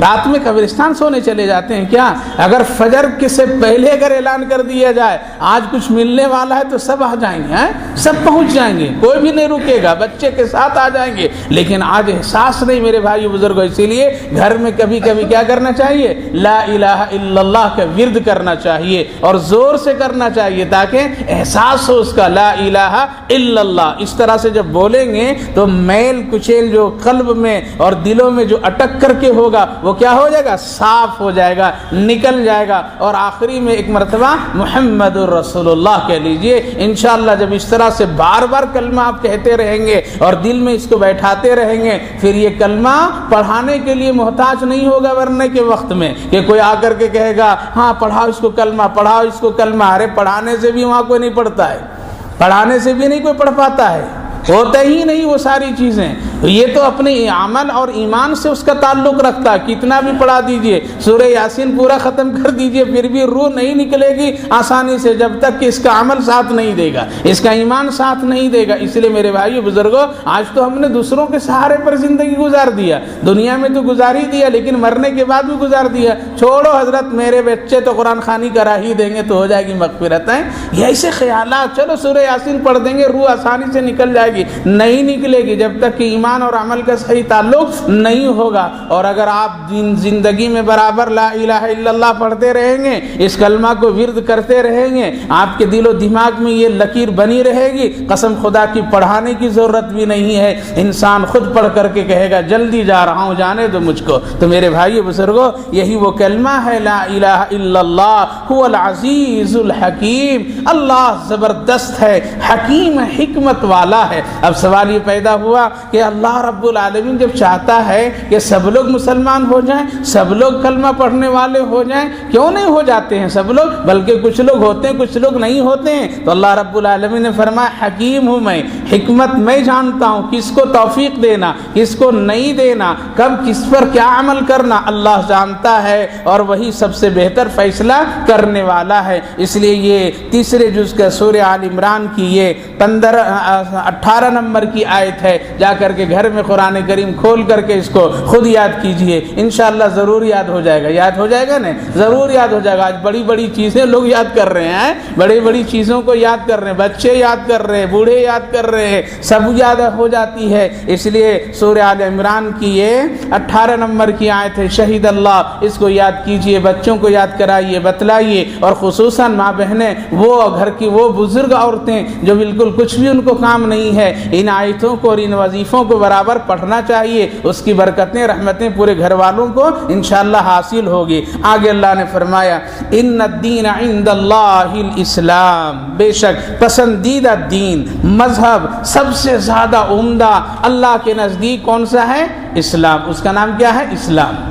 [SPEAKER 1] رات میں قبرستان سونے چلے جاتے ہیں کیا؟ اگر فجر کے سے پہلے اگر اعلان کر دیا جائے آج کچھ ملنے والا ہے تو سب آ جائیں گے، سب پہنچ جائیں گے، کوئی بھی نہیں رکے گا، بچے کے ساتھ آ جائیں گے. لیکن آج احساس نہیں میرے بھائی بزرگوں. اسی لیے گھر میں کبھی کبھی کیا کرنا چاہیے، لا الہ الا اللہ کا ورد کرنا چاہیے اور زور سے کرنا چاہیے تاکہ احساس ہو اس کا، لا الہ الا اللہ. اس طرح سے جب بولیں گے تو میل کچیل جو قلب میں اور دلوں میں جو اٹک کر کے ہوگا وہ کیا ہو جائے گا، صاف ہو جائے گا، نکل جائے گا. اور آخری میں ایک مرتبہ محمد الرسول اللہ کہہ لیجئے. انشاءاللہ جب اس طرح سے بار بار کلمہ آپ کہتے رہیں گے اور دل میں اس کو بیٹھاتے رہیں گے، پھر یہ کلمہ پڑھانے کے لیے محتاج نہیں ہوگا ورنے کے وقت میں کہ کوئی آ کر کے کہے گا ہاں پڑھاؤ اس کو کلمہ، پڑھاؤ اس کو کلمہ. ارے پڑھانے سے بھی وہاں کوئی نہیں پڑھتا ہے، پڑھانے سے بھی نہیں کوئی پڑھ پاتا ہے، ہوتا ہی نہیں وہ ساری چیزیں. یہ تو اپنے عمل اور ایمان سے اس کا تعلق رکھتا ہے. کتنا بھی پڑھا دیجئے، سورہ یاسین پورا ختم کر دیجئے، پھر بھی روح نہیں نکلے گی آسانی سے جب تک کہ اس کا عمل ساتھ نہیں دے گا، اس کا ایمان ساتھ نہیں دے گا. اس لیے میرے بھائیو بزرگوں، آج تو ہم نے دوسروں کے سہارے پر زندگی گزار دیا، دنیا میں تو گزار ہی دیا لیکن مرنے کے بعد بھی گزار دیا. چھوڑو حضرت میرے بچے تو قرآن خوانی کرا ہی دیں گے تو ہو جائے گی مغفرت. یہ ایسے خیالات، چلو سورہ یاسین پڑھ دیں گے روح آسانی سے نکل جائے گی، نہیں نکلے گی جب تک کہ ایمان اور عمل کا صحیح تعلق نہیں ہوگا. اور اگر آپ زندگی میں برابر لا الہ الا اللہ پڑھتے رہیں گے، اس کلمہ کو ورد کرتے رہیں گے، آپ کے دل و دماغ میں یہ لکیر بنی رہے گی. قسم خدا کی پڑھانے کی ضرورت بھی نہیں ہے، انسان خود پڑھ کر کے کہے گا جلدی جا رہا ہوں جانے دو مجھ کو. تو میرے بھائی بزرگوں، یہی وہ کلمہ ہے لا الہ الا اللہ هو العزیز الحکیم. اللہ زبردست ہے، حکیم حکمت والا ہے. اب سوال یہ پیدا ہوا کہ اللہ رب العالمین جب چاہتا ہے کہ سب لوگ مسلمان ہو جائیں، سب لوگ کلمہ پڑھنے والے ہو جائیں، کیوں نہیں ہو جاتے ہیں سب لوگ؟ بلکہ کچھ لوگ ہوتے ہیں، کچھ لوگ نہیں ہوتے ہیں۔ تو اللہ رب العالمین نے فرمایا حکیم ہوں میں، حکمت میں جانتا ہوں، کس کو توفیق دینا، کس کو نہیں دینا، کب کس پر کیا عمل کرنا اللہ جانتا ہے، اور وہی سب سے بہتر فیصلہ کرنے والا ہے۔ اس لیے یہ تیسرے جز کا سورہ آل عمران کی یہ 18 نمبر کی آیت ہے، جا کر کے گھر میں قرآن کریم کھول کر کے اس کو خود یاد کیجئے، انشاءاللہ ضرور یاد ہو جائے گا۔ یاد ہو جائے گا نا؟ ضرور یاد ہو جائے گا۔ آج بڑی بڑی چیزیں لوگ یاد کر رہے ہیں، بڑی بڑی چیزوں کو یاد کر رہے ہیں، بچے یاد کر رہے ہیں، بوڑھے یاد کر رہے ہیں، سب یاد ہو جاتی ہے۔ اس لیے سورہ آل عمران کی یہ 18 نمبر کی آیت ہے، شہید اللہ، اس کو یاد کیجئے، بچوں کو یاد کرائیے، بتلائیے، اور خصوصاً ماں بہنیں، وہ گھر کی وہ بزرگ عورتیں جو بالکل کچھ بھی ان کو کام نہیں ہے، ان آیتوں کو اور ان وظیفوں کو برابر پڑھنا چاہیے، اس کی برکتیں رحمتیں پورے گھر والوں کو انشاءاللہ حاصل ہوگی۔ آگے اللہ نے فرمایا ان الدین عند اللہ الاسلام، بے شک پسندیدہ دین، مذہب سب سے زیادہ عمدہ اللہ کے نزدیک کون سا ہے؟ اسلام۔ اس کا نام کیا ہے؟ اسلام۔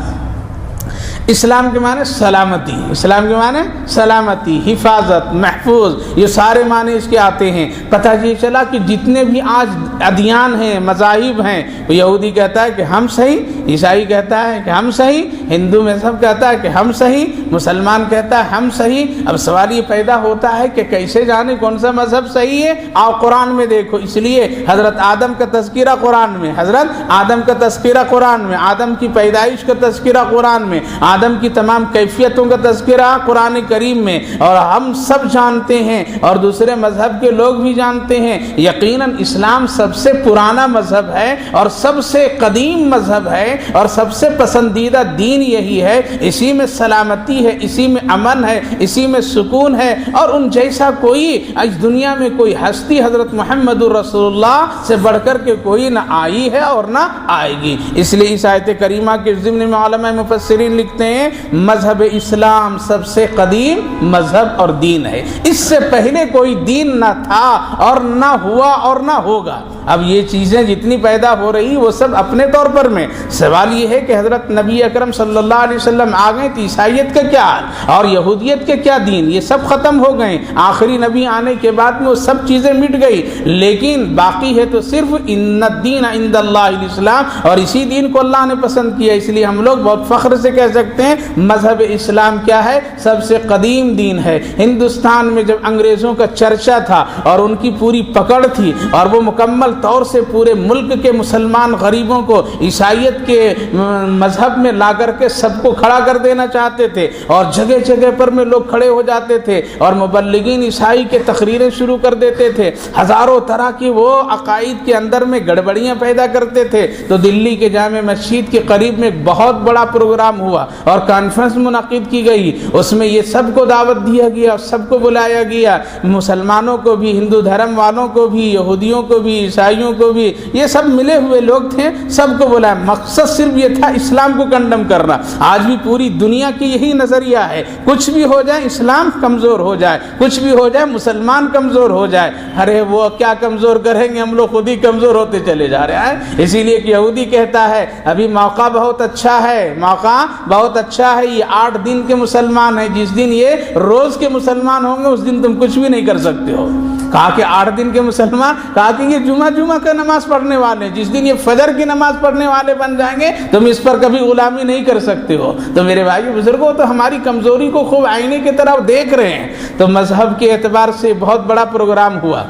[SPEAKER 1] اسلام کے معنی سلامتی، اسلام کے معنی سلامتی، حفاظت، محفوظ، یہ سارے معنی اس کے آتے ہیں۔ پتہ یہ چلا کہ جتنے بھی آج ادیان ہیں، مذاہب ہیں، یہودی کہتا ہے کہ ہم صحیح، عیسائی کہتا ہے کہ ہم صحیح، ہندو مذہب کہتا ہے کہ ہم صحیح، مسلمان کہتا ہے ہم صحیح۔ اب سوال یہ پیدا ہوتا ہے کہ کیسے جانے کون سا مذہب صحیح ہے؟ آؤ قرآن میں دیکھو۔ اس لیے حضرت آدم کا تذکرہ قرآن میں، حضرت آدم کا تذکرہ قرآن میں، آدم کی پیدائش کا تذکرہ قرآن میں، آدم کی تمام کیفیتوں کا تذکرہ قرآن کریم میں، اور ہم سب جانتے ہیں اور دوسرے مذہب کے لوگ بھی جانتے ہیں، یقیناً اسلام سب سے پرانا مذہب ہے اور سب سے قدیم مذہب ہے اور سب سے پسندیدہ دین یہی ہے۔ اسی میں سلامتی ہے، اسی میں امن ہے، اسی میں سکون ہے، اور ان جیسا کوئی اس دنیا میں کوئی ہستی حضرت محمد رسول اللہ سے بڑھ کر کے کوئی نہ آئی ہے اور نہ آئے گی۔ اس لیے اس آیت کریمہ کے ضمن میں علماء مفسرین لکھتے ہیں مذہب اسلام سب سے قدیم مذہب اور دین ہے، اس سے پہلے کوئی دین نہ تھا اور نہ ہوا اور نہ ہوگا۔ اب یہ چیزیں جتنی پیدا ہو رہی وہ سب اپنے طور پر میں، سوال یہ ہے کہ حضرت نبی اکرم صلی اللہ علیہ وسلم آ گئے تو عیسائیت کا کیا حال اور یہودیت کے کیا دین، یہ سب ختم ہو گئے۔ آخری نبی آنے کے بعد میں وہ سب چیزیں مٹ گئی، لیکن باقی ہے تو صرف ان الدین عند اللہ الاسلام، اور اسی دین کو اللہ نے پسند کیا۔ اس لیے ہم لوگ بہت فخر سے کہہ سکتے ہیں مذہب اسلام کیا ہے؟ سب سے قدیم دین ہے۔ ہندوستان میں جب انگریزوں کا چرچا تھا اور ان کی پوری پکڑ تھی اور وہ مکمل طور سے پورے ملک کے مسلمان غریبوں کو عیسائیت کے مذہب میں لا کر کے سب کو کھڑا کر دینا چاہتے تھے، اور جگہ جگہ پر میں لوگ کھڑے ہو جاتے تھے اور مبلغین عیسائی کے تقریریں شروع کر دیتے تھے، ہزاروں طرح کی وہ عقائد کے اندر میں گڑبڑیاں پیدا کرتے تھے، تو دلی کے جامع مسجد کے قریب میں ایک بہت بڑا پروگرام ہوا اور کانفرنس منعقد کی گئی۔ اس میں یہ سب کو دعوت دیا گیا، سب کو بلایا گیا، مسلمانوں کو بھی، ہندو دھرم والوں کو بھی، یہودیوں کو بھی، عیسائیوں کو بھی، یہ سب ملے ہوئے لوگ تھے، سب کو بلایا۔ مقصد صرف یہ تھا اسلام کو کنڈم کرنا۔ آج بھی پوری دنیا کی یہی نظریہ ہے، کچھ بھی ہو جائے اسلام کمزور ہو جائے، کچھ بھی ہو جائے مسلمان کمزور ہو جائے۔ ارے وہ کیا کمزور کریں گے، ہم لوگ خود ہی کمزور ہوتے چلے جا رہے ہیں۔ اسی لیے کہ یہودی کہتا ہے ابھی موقع بہت اچھا ہے، موقع بہت اچھا ہے، یہ 8 دن کے مسلمان ہیں، جس دن یہ روز کے مسلمان ہوں گے اس دن تم کچھ بھی نہیں کر سکتے ہو۔ کہا کہ 8 دن کے مسلمان، کہا کہ یہ جمعہ کا نماز پڑھنے والے، جس دن یہ فجر کی نماز پڑھنے والے بن جائیں گے تم اس پر کبھی غلامی نہیں کر سکتے ہو۔ تو میرے بھائی بزرگوں، تو ہماری کمزوری کو خوب آئینے کی طرف دیکھ رہے ہیں۔ تو مذہب کے اعتبار سے بہت بڑا پروگرام ہوا،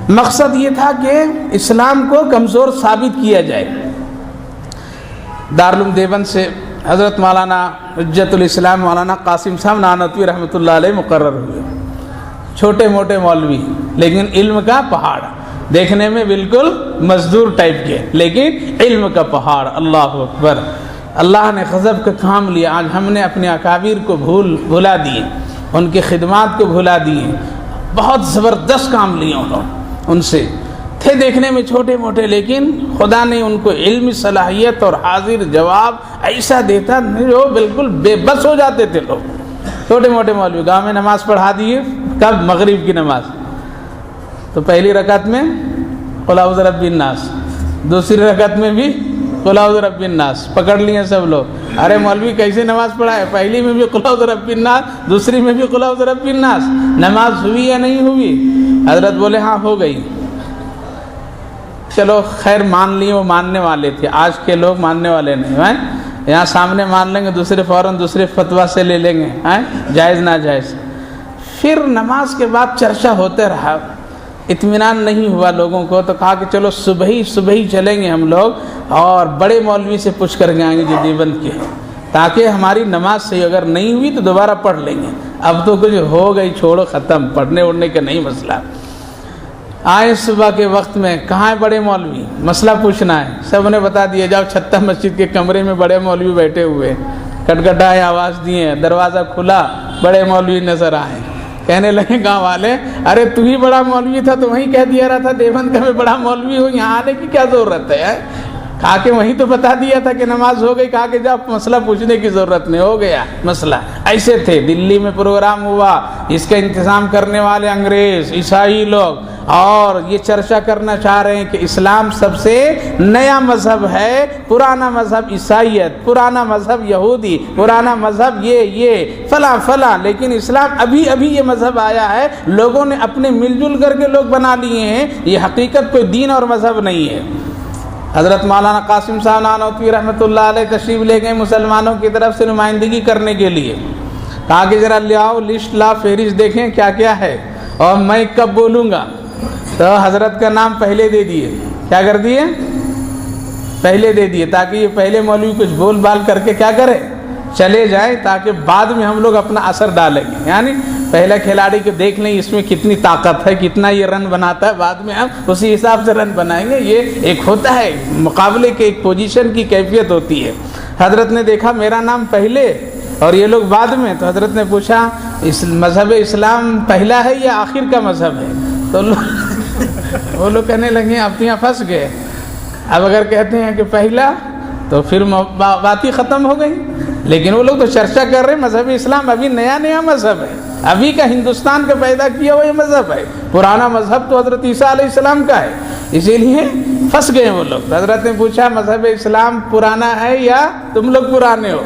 [SPEAKER 1] مقصد یہ تھا کہ اسلام کو کمزور ثابت کیا جائے۔ دارالعلوم دیوبند سے حضرت مولانا حجت الاسلام مولانا قاسم صاحب نانوتوی رحمۃ اللہ علیہ مقرر ہوئے، چھوٹے موٹے مولوی لیکن علم کا پہاڑ، دیکھنے میں بالکل مزدور ٹائپ کے لیکن علم کا پہاڑ۔ اللہ اکبر، اللہ نے غضب کا کام لیا۔ آج ہم نے اپنے اکابر کو بھلا دیے، ان کی خدمات کو بھلا دیے، بہت زبردست کام لیے انہوں ان سے تھے دیکھنے میں چھوٹے موٹے، لیکن خدا نے ان کو علمی صلاحیت اور حاضر جواب ایسا دیتا جو بالکل بے بس ہو جاتے تھے لوگ۔ چھوٹے موٹے مولوی گاؤں میں نماز پڑھا دیے، کب؟ مغرب کی نماز، تو پہلی رکعت میں قل اعوذ برب الناس، دوسری رکعت میں بھی قل اعوذ برب الناس، پکڑ لیے سب لوگ، ارے مولوی کیسے نماز پڑھا ہے؟ پہلی میں بھی قل اعوذ برب الناس، دوسری میں بھی قل اعوذ برب الناس، نماز ہوئی یا نہیں ہوئی؟ حضرت بولے ہاں ہو گئی۔ چلو خیر مان لیے، وہ ماننے والے تھے، آج کے لوگ ماننے والے نہیں ہیں، یہاں سامنے مان لیں گے، دوسرے فوراً دوسرے فتویٰ سے لے لیں گے جائز ناجائز۔ پھر نماز کے بعد چرچا ہوتے رہا، اطمینان نہیں ہوا لوگوں کو، تو کہا کہ چلو صبح ہی چلیں گے ہم لوگ اور بڑے مولوی سے پوچھ کر کے آئیں گے جو دیوبند کے، تاکہ ہماری نماز صحیح اگر نہیں ہوئی تو دوبارہ پڑھ لیں گے، اب تو کچھ ہو گئی، چھوڑو ختم، پڑھنے اڑنے کا نہیں مسئلہ۔ آئے صبح کے وقت میں، کہاں ہے بڑے مولوی؟ مسئلہ پوچھنا ہے، سب نے بتا دیا، جاؤ چھتہ مسجد کے کمرے میں بڑے مولوی بیٹھے ہوئے، کٹکھٹائے، آواز دیے، دروازہ کھلا، بڑے مولوی نظر آئے، کہنے لگے گاؤں والے ارے تو ہی بڑا مولوی تھا، تو وہیں کہہ دیا رہا تھا دیوبند کا میں بڑا مولوی ہوں، یہاں آنے کی کیا ضرورت ہے؟ کہا کہ وہیں تو بتا دیا تھا کہ نماز ہو گئی، کہا کہ جب مسئلہ پوچھنے کی ضرورت نہیں، ہو گیا مسئلہ۔ ایسے تھے، دلی میں پروگرام ہوا، اس کا انتظام کرنے والے انگریز، عیسائی لوگ، اور یہ چرچا کرنا چاہ رہے ہیں کہ اسلام سب سے نیا مذہب ہے، پرانا مذہب عیسائیت، پرانا مذہب یہودی، پرانا مذہب یہ فلاں، لیکن اسلام ابھی یہ مذہب آیا ہے، لوگوں نے اپنے مل جل کر کے لوگ بنا لیے ہیں، یہ حقیقت کوئی دین اور مذہب نہیں ہے۔ حضرت مولانا قاسم صاحب نانوتوی رحمۃ اللہ علیہ تشریف لے گئے مسلمانوں کی طرف سے نمائندگی کرنے کے لیے، کہا کہ ذرا لے آؤ لسٹ، لا فہرست دیکھیں کیا کیا ہے اور میں کب بولوں گا، تو حضرت کا نام پہلے دے دیے، کیا کر دیے؟ پہلے دے دیے، تاکہ یہ پہلے مولوی کچھ بول بال کر کے کیا کرے، چلے جائیں، تاکہ بعد میں ہم لوگ اپنا اثر ڈالیں گے، یعنی پہلا کھلاڑی کو دیکھ لیں اس میں کتنی طاقت ہے، کتنا یہ رن بناتا ہے، بعد میں ہم اسی حساب سے رن بنائیں گے، یہ ایک ہوتا ہے مقابلے کے، ایک پوزیشن کی کیفیت ہوتی ہے۔ حضرت نے دیکھا میرا نام پہلے اور یہ لوگ بعد میں، تو حضرت نے پوچھا مذہب اسلام پہلا ہے یا آخر کا مذہب ہے؟ تو وہ لوگ کہنے لگے اب تو یہاں پھنس گئے، اب اگر کہتے ہیں کہ پہلا تو پھر بات ہی ختم ہو گئی، لیکن وہ لوگ تو چرچا کر رہے ہیں مذہب اسلام ابھی نیا مذہب ہے، ابھی کا ہندوستان کا پیدا کیا ہوا یہ مذہب ہے، پرانا مذہب تو حضرت عیسیٰ علیہ السلام کا ہے، اسی لیے پھنس گئے وہ لوگ۔ حضرت نے پوچھا مذہب اسلام پرانا ہے یا تم لوگ پرانے ہو؟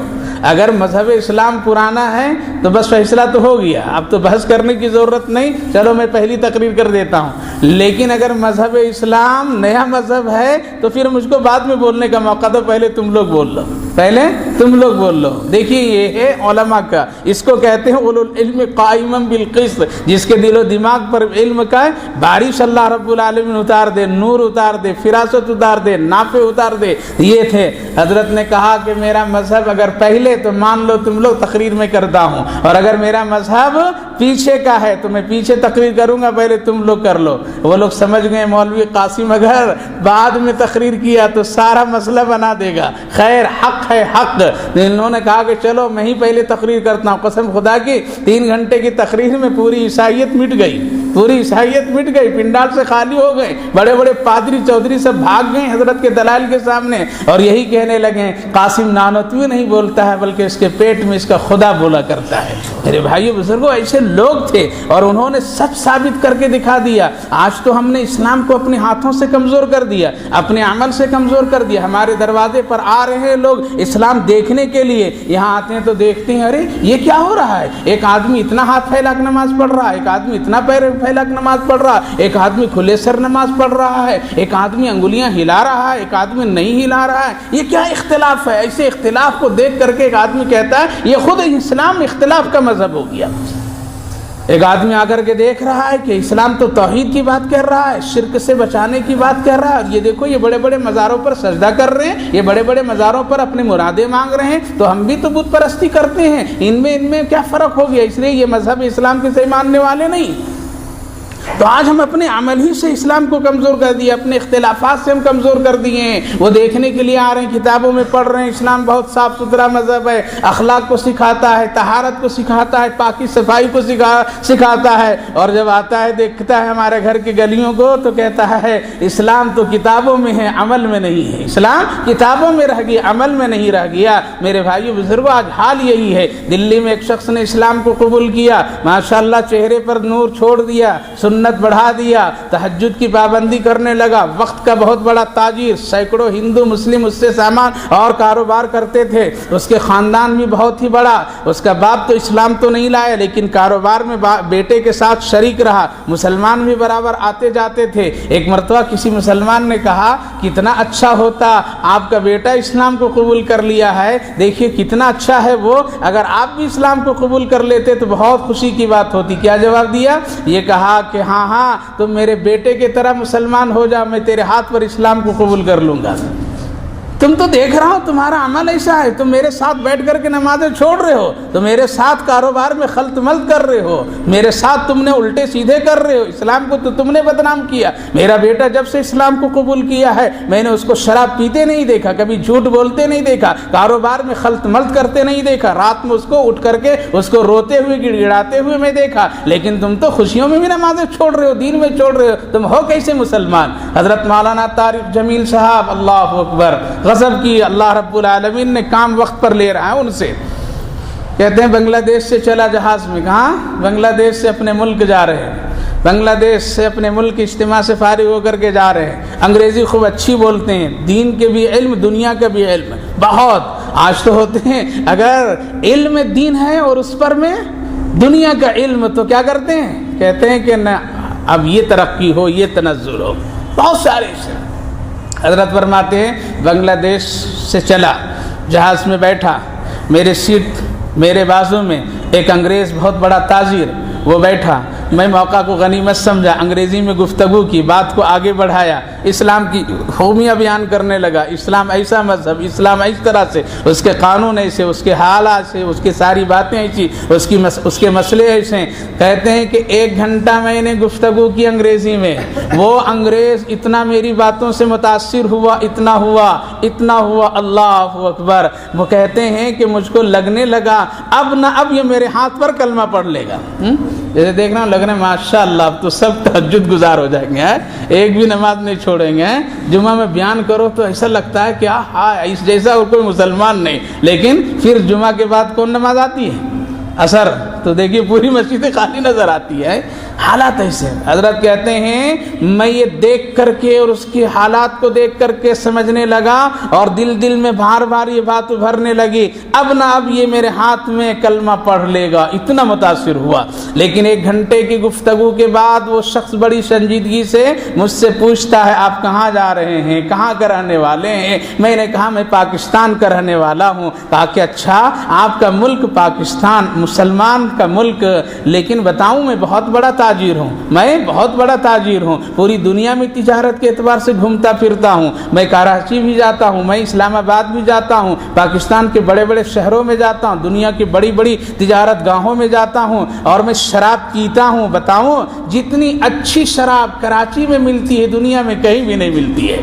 [SPEAKER 1] اگر مذہب اسلام پرانا ہے تو بس فیصلہ تو ہو گیا، اب تو بحث کرنے کی ضرورت نہیں، چلو میں پہلی تقریر کر دیتا ہوں، لیکن اگر مذہب اسلام نیا مذہب ہے تو پھر مجھ کو بعد میں بولنے کا موقع دو، پہلے تم لوگ بول لو، پہلے تم لوگ بول لو۔ دیکھیے یہ ہے علماء کا، اس کو کہتے ہیں اولو العلم قائما بالقسط، جس کے دل و دماغ پر علم کا بارش اللہ رب العالمین اتار دے، نور اتار دے، فراست اتار دے، نافع اتار دے، یہ تھے۔ حضرت نے کہا کہ میرا مذہب اگر پہلے تو مان لو تم لوگ تقریر میں کرتا ہوں، اور اگر میرا مذہب پیچھے کا ہے تو میں پیچھے تقریر کروں گا، پہلے تم لوگ کر لو۔ وہ لوگ سمجھ گئے مولوی قاسم اگر بعد میں تقریر کیا تو سارا مسئلہ بنا دے گا، خیر حق ہے حق۔ انہوں نے کہا کہ چلو میں ہی پہلے تقریر کرتا ہوں، قسم خدا کی 3 گھنٹے کی تقریر میں پوری عیسائیت مٹ گئی، پوری عیسائیت مٹ گئی، پنڈال سے خالی ہو گئے، بڑے بڑے پادری چودھری سب بھاگ گئے حضرت کے دلائل کے سامنے، اور یہی کہنے لگے قاسم نانوتوی نہیں بولتا ہے بلکہ اس کے پیٹ میں اس کا خدا بولا کرتا ہے۔ میرے بھائیو بزرگوں، ایسے لوگ تھے اور انہوں نے سچ ثابت کر کے دکھا دیا۔ آج تو ہم نے اسلام کو اپنے ہاتھوں سے کمزور کر دیا، اپنے عمل سے کمزور کر دیا۔ ہمارے دروازے پر آ رہے ہیں لوگ اسلام دیکھنے کے لیے، یہاں آتے ہیں تو دیکھتے ہیں ارے یہ کیا ہو رہا ہے، ایک آدمی اتنا ہاتھ پھیلا کے نماز پڑھ رہا ہے، ایک آدمی اتنا پیر پھیلا کے نماز پڑھ رہا ہے، ایک آدمی کھلے سر نماز پڑھ رہا ہے، ایک آدمی انگلیاں ہلا رہا ہے، ایک آدمی نہیں ہلا رہا ہے، یہ کیا اختلاف ہے؟ ایسے اختلاف کو دیکھ کر کے ایک آدمی کہتا ہے یہ خود اسلام اختلاف کا مذہب ہو گیا۔ ایک آدمی آ کر کے دیکھ رہا ہے کہ اسلام تو توحید کی بات کر رہا ہے، شرک سے بچانے کی بات کر رہا ہے، اور یہ دیکھو یہ بڑے بڑے مزاروں پر سجدہ کر رہے ہیں، یہ بڑے بڑے مزاروں پر اپنی مرادیں مانگ رہے ہیں، تو ہم بھی تو بت پرستی کرتے ہیں، ان میں کیا فرق ہو گیا؟ اس لیے یہ مذہب اسلام کے صحیح ماننے والے نہیں۔ تو آج ہم اپنے عمل ہی سے اسلام کو کمزور کر دیے، اپنے اختلافات سے ہم کمزور کر دیے ہیں۔ وہ دیکھنے کے لیے آ رہے ہیں، کتابوں میں پڑھ رہے ہیں اسلام بہت صاف ستھرا مذہب ہے، اخلاق کو سکھاتا ہے، طہارت کو سکھاتا ہے، پاکی صفائی کو سکھاتا ہے، اور جب آتا ہے دیکھتا ہے ہمارے گھر کی گلیوں کو تو کہتا ہے اسلام تو کتابوں میں ہے عمل میں نہیں ہے، اسلام کتابوں میں رہ گیا عمل میں نہیں رہ گیا۔ میرے بھائیو بزرگوں، آج حال یہی ہے۔ دلی میں ایک شخص نے اسلام کو قبول کیا، ماشاءاللہ چہرے پر نور چھوڑ دیا، سنت بڑھا دیا، تہجد کی پابندی کرنے لگا، وقت کا بہت بڑا تاجر، سینکڑوں ہندو مسلم اس سے سامان اور کاروبار کرتے تھے، اس کے خاندان بھی بہت ہی بڑا، اس کا باپ تو اسلام تو نہیں لایا لیکن کاروبار میں بیٹے کے ساتھ شریک رہا، مسلمان بھی برابر آتے جاتے تھے۔ ایک مرتبہ کسی مسلمان نے کہا کتنا اچھا ہوتا آپ کا بیٹا اسلام کو قبول کر لیا ہے، دیکھیے کتنا اچھا ہے وہ، اگر آپ بھی اسلام کو قبول کر لیتے تو بہت خوشی کی بات ہوتی۔ کیا جواب دیا؟ یہ کہا کہ ہاں تم میرے بیٹے کی طرح مسلمان ہو جا، میں تیرے ہاتھ پر اسلام کو قبول کر لوں گا۔ تم تو دیکھ رہا ہو تمہارا عمل ایسا ہے، تم میرے ساتھ بیٹھ کر کے نمازیں چھوڑ رہے ہو، تو میرے ساتھ کاروبار میں خلط ملط کر رہے ہو، میرے ساتھ تم نے الٹے سیدھے کر رہے ہو، اسلام کو تو تم نے بدنام کیا۔ میرا بیٹا جب سے اسلام کو قبول کیا ہے میں نے اس کو شراب پیتے نہیں دیکھا، کبھی جھوٹ بولتے نہیں دیکھا، کاروبار میں خلط ملط کرتے نہیں دیکھا، رات میں اس کو اٹھ کر کے اس کو روتے ہوئے گڑ گڑاتے ہوئے میں دیکھا، لیکن تم تو خوشیوں میں بھی نمازیں چھوڑ رہے ہو، دین میں چھوڑ رہے ہو، تم ہو کیسے مسلمان؟ حضرت مولانا طارق جمیل صاحب اللہ اکبر غضب کی، اللہ رب العالمین نے کام وقت پر لے رہا ہے ان سے، کہتے ہیں بنگلہ دیش سے چلا جہاز میں، کہاں؟ بنگلہ دیش سے اپنے ملک جا رہے ہیں، بنگلہ دیش سے اپنے ملک اجتماع سے فارغ ہو کر کے جا رہے ہیں، انگریزی خوب اچھی بولتے ہیں، دین کے بھی علم دنیا کا بھی علم بہت آج تو ہوتے ہیں، اگر علم دین ہے اور اس پر میں دنیا کا علم تو کیا کرتے ہیں؟ کہتے ہیں کہ نہ اب یہ ترقی ہو یہ تنزل ہو، بہت سارے سے۔ حضرت فرماتے ہیں بنگلہ دیش سے چلا، جہاز میں بیٹھا، میرے سیٹ میرے بازو میں ایک انگریز بہت بڑا تاجر وہ بیٹھا، میں موقع کو غنیمت سمجھا، انگریزی میں گفتگو کی، بات کو آگے بڑھایا، اسلام کی خوبیاں بیان کرنے لگا، اسلام ایسا مذہب، اسلام اس طرح سے، اس کے قانون ایسے، اس کے حالات سے، اس کی ساری باتیں ایسی، اس کے مسئلے ایسے۔ کہتے ہیں کہ 1 گھنٹہ میں نے گفتگو کی انگریزی میں، وہ انگریز اتنا میری باتوں سے متاثر ہوا، اتنا ہوا اللہ اکبر، وہ کہتے ہیں کہ مجھ کو لگنے لگا اب نہ اب یہ میرے ہاتھ پر کلمہ پڑھ لے گا، جیسے دیکھ رہا ہوں لگ رہا ہے ماشاء اللہ اب تو سب تہجد گزار ہو جائیں گے، ایک بھی نماز نہیں چھوڑیں گے، جمعہ میں بیان کرو تو ایسا لگتا ہے کہ اس جیسا اور کوئی مسلمان نہیں، لیکن پھر جمعہ کے بعد کون نماز آتی ہے؟ اثر، تو دیکھیے پوری مسجد خالی نظر آتی ہے، حالات ایسے۔ حضرت کہتے ہیں میں یہ دیکھ کر کے اور اس کی حالات کو دیکھ کر کے سمجھنے لگا اور دل میں بار بار یہ بات ابھرنے لگی، اب نہ اب یہ میرے ہاتھ میں کلمہ پڑھ لے گا، اتنا متاثر ہوا۔ لیکن 1 گھنٹے کی گفتگو کے بعد وہ شخص بڑی سنجیدگی سے مجھ سے پوچھتا ہے آپ کہاں جا رہے ہیں، کہاں کا رہنے والے ہیں؟ میں نے کہا میں پاکستان کا رہنے والا ہوں۔ کہا کہ اچھا آپ کا ملک پاکستان مسلمان کا ملک، لیکن بتاؤں میں بہت بڑا تاجر ہوں، میں بہت بڑا تاجر ہوں، پوری دنیا میں تجارت کے اعتبار سے گھومتا پھرتا ہوں، میں کراچی بھی جاتا ہوں، میں اسلام آباد بھی جاتا ہوں، پاکستان کے بڑے بڑے شہروں میں جاتا ہوں، دنیا کی بڑی بڑی تجارت گاہوں میں جاتا ہوں، اور میں شراب پیتا ہوں۔ بتاؤں جتنی اچھی شراب کراچی میں ملتی ہے دنیا میں کہیں بھی نہیں ملتی ہے۔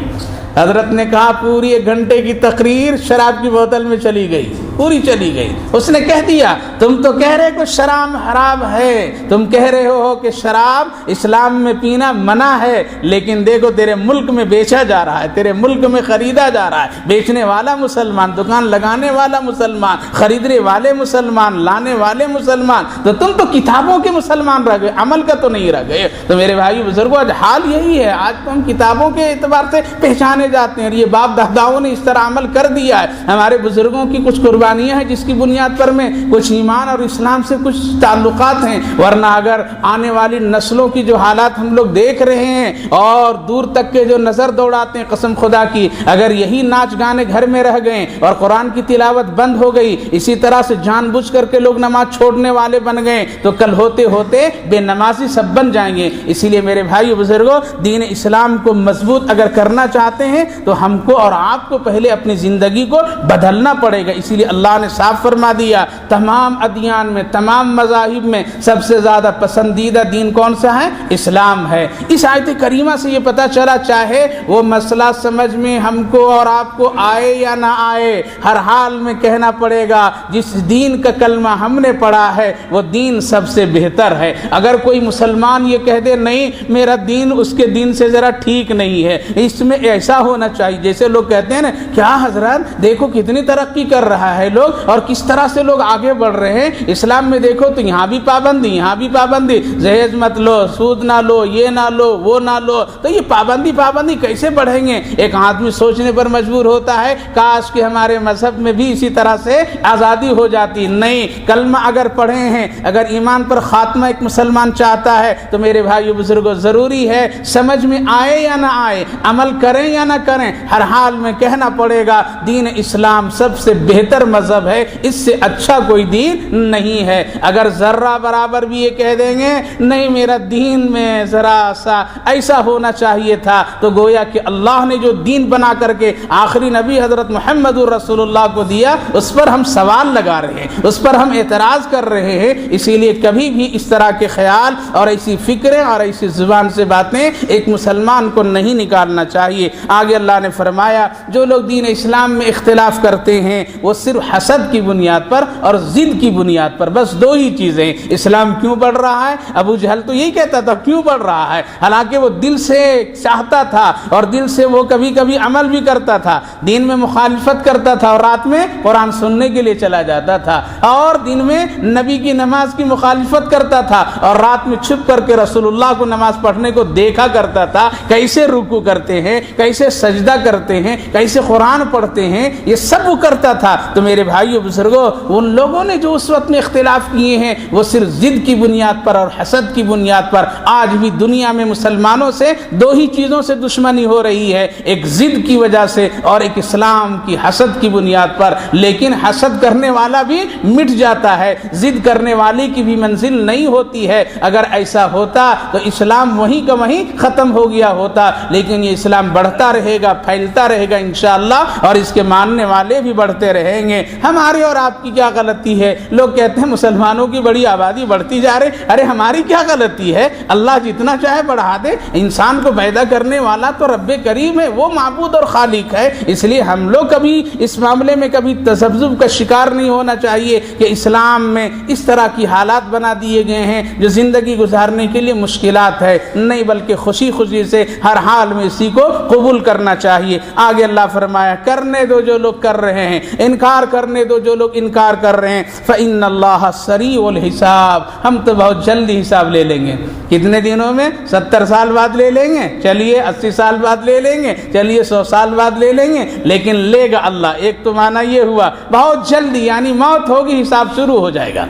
[SPEAKER 1] حضرت نے کہا پوری 1 گھنٹے کی تقریر شراب کی بوتل میں چلی گئی، پوری چلی گئی۔ اس نے کہہ دیا تم تو کہہ رہے کہ شراب حرام ہے، تم کہہ رہے ہو کہ شراب اسلام میں پینا منع ہے، لیکن دیکھو تیرے ملک میں بیچا جا رہا ہے، تیرے ملک میں خریدا جا رہا ہے، بیچنے والا مسلمان، دکان لگانے والا مسلمان، خریدنے والے مسلمان، لانے والے مسلمان، تو تم تو کتابوں کے مسلمان رہ گئے، عمل کا تو نہیں رہ گئے۔ تو میرے بھائی بزرگوں آج حال یہی ہے، آج تو ہم کتابوں کے اعتبار سے پہچانے جاتے ہیں، یہ باپ داداؤں نے اس طرح عمل کر دیا ہے، ہمارے بزرگوں کی کچھ قربانیاں ہیں جس کی بنیاد پر میں کچھ ایمان اور اسلام سے کچھ تعلقات ہیں، ورنہ اگر آنے والی نسلوں کی جو حالات ہم لوگ دیکھ رہے ہیں اور دور تک کے جو نظر دوڑاتے ہیں، قسم خدا کی اگر یہی ناچ گانے گھر میں رہ گئے اور قرآن کی تلاوت بند ہو گئی، اسی طرح سے جان بوجھ کر کے لوگ نماز چھوڑنے والے بن گئے، تو کل ہوتے ہوتے بے نمازی سب بن جائیں گے۔ اسی لیے میرے بھائی بزرگوں دین اسلام کو مضبوط اگر کرنا چاہتے ہیں تو ہم کو اور آپ کو پہلے اپنی زندگی کو بدلنا پڑے گا۔ اسی لیے اللہ نے صاف فرما دیا تمام ادیان میں، تمام مذاہب میں سب سے زیادہ پسندیدہ دین کون سا ہے؟ اسلام ہے۔ اس آیت کریمہ سے یہ پتہ چلا چاہے وہ مسئلہ سمجھ میں ہم کو اور آپ کو آئے یا نہ آئے، ہر حال میں کہنا پڑے گا جس دین کا کلمہ ہم نے پڑھا ہے وہ دین سب سے بہتر ہے۔ اگر کوئی مسلمان یہ کہہ دے نہیں میرا دین اس کے دین سے ذرا ٹھیک نہیں ہے، اس میں ایسا ہونا چاہیے جیسے لوگ کہتے ہیں نا کیا حضرت دیکھو کتنی ترقی کر رہا ہے، ہے لوگ اور کس طرح سے لوگ آگے بڑھ رہے ہیں۔ اسلام میں دیکھو تو یہاں بھی پابندی، یہاں بھی پابندی، جہیز مت لو، سود نہ لو، یہ نہ لو، وہ نہ لو، تو یہ پابندی کیسے بڑھیں گے؟ ایک آدمی سوچنے پر مجبور ہوتا ہے کاش کہ ہمارے مذہب میں بھی اسی طرح سے آزادی ہو جاتی۔ نہیں، کلمہ اگر پڑھے ہیں، اگر ایمان پر خاتمہ ایک مسلمان چاہتا ہے تو میرے بھائیو بزرگوں ضروری ہے سمجھ میں آئے یا نہ آئے، عمل کریں یا نہ کریں، ہر حال میں کہنا پڑے گا دین اسلام سب سے بہتر مذہب ہے، اس سے اچھا کوئی دین نہیں ہے۔ اگر ذرہ برابر بھی یہ کہہ دیں گے نہیں میرا دین میں ذرا سا ایسا ہونا چاہیے تھا، تو گویا کہ اللہ نے جو دین بنا کر کے آخری نبی حضرت محمد رسول اللہ کو دیا اس پر ہم سوال لگا رہے ہیں، اس پر ہم اعتراض کر رہے ہیں۔ اسی لیے کبھی بھی اس طرح کے خیال اور ایسی فکریں اور ایسی زبان سے باتیں ایک مسلمان کو نہیں نکالنا چاہیے۔ آگے اللہ نے فرمایا جو لوگ دین اسلام میں اختلاف کرتے ہیں وہ صرف حسد کی بنیاد پر اور ضد کی بنیاد پر، بس دو ہی چیزیں۔ اسلام کیوں بڑھ رہا ہے؟ ابو جہل تو یہی کہتا تھا کیوں بڑھ رہا ہے، حالانکہ وہ دل سے چاہتا تھا اور دل سے وہ کبھی کبھی عمل بھی کرتا تھا، دین میں مخالفت کرتا تھا اور رات میں قرآن سننے کے لیے چلا جاتا تھا، اور دن میں نبی کی نماز کی مخالفت کرتا تھا اور رات میں چھپ کر کے رسول اللہ کو نماز پڑھنے کو دیکھا کرتا تھا، کیسے رکوع کرتے ہیں، کیسے سجدہ کرتے ہیں، کیسے قرآن پڑھتے ہیں، یہ سب وہ کرتا تھا۔ تو میرے بھائیو بزرگوں ان لوگوں نے جو اس وقت میں اختلاف کیے ہیں وہ صرف ضد کی بنیاد پر اور حسد کی بنیاد پر۔ آج بھی دنیا میں مسلمانوں سے دو ہی چیزوں سے دشمنی ہو رہی ہے، ایک ضد کی وجہ سے اور ایک اسلام کی حسد کی بنیاد پر۔ لیکن حسد کرنے والا بھی مٹ جاتا ہے، ضد کرنے والے کی بھی منزل نہیں ہوتی ہے۔ اگر ایسا ہوتا تو اسلام وہیں کا وہیں ختم ہو گیا ہوتا، لیکن یہ اسلام بڑھتا رہے گا، پھیلتا رہے گا انشاءاللہ، اور اس کے ماننے والے بھی بڑھتے رہیں گے۔ ہماری اور آپ کی کیا غلطی ہے؟ لوگ کہتے ہیں مسلمانوں کی بڑی آبادی بڑھتی جا رہی، ارے ہماری کیا غلطی ہے؟ اللہ جتنا چاہے بڑھا دے، انسان کو پیدا کرنے والا تو رب کریم ہے، وہ معبود اور خالق ہے۔ اس لیے ہم لوگ کبھی اس معاملے میں کبھی تذبذب کا شکار نہیں ہونا چاہیے کہ اسلام میں اس طرح کی حالات بنا دیے گئے ہیں جو زندگی گزارنے کے لیے مشکلات ہے، نہیں بلکہ خوشی خوشی سے ہر حال میں اسی کو قبول کرنا چاہیے۔ آگے اللہ فرمایا کرنے دو جو لوگ کر رہے ہیں، انکار کرنے دو جو لوگ انکار کر رہے ہیں، فإن اللہ سریع الحساب، ہم تو بہت جلدی حساب لے لیں گے۔ کتنے دنوں میں؟ 70 سال بعد لے لیں گے، چلیے 80 سال بعد لے لیں گے، چلیے 100 سال بعد لے لیں گے، لیکن لے گا اللہ۔ ایک تو معنی یہ ہوا بہت جلدی، یعنی موت ہوگی حساب شروع ہو جائے گا،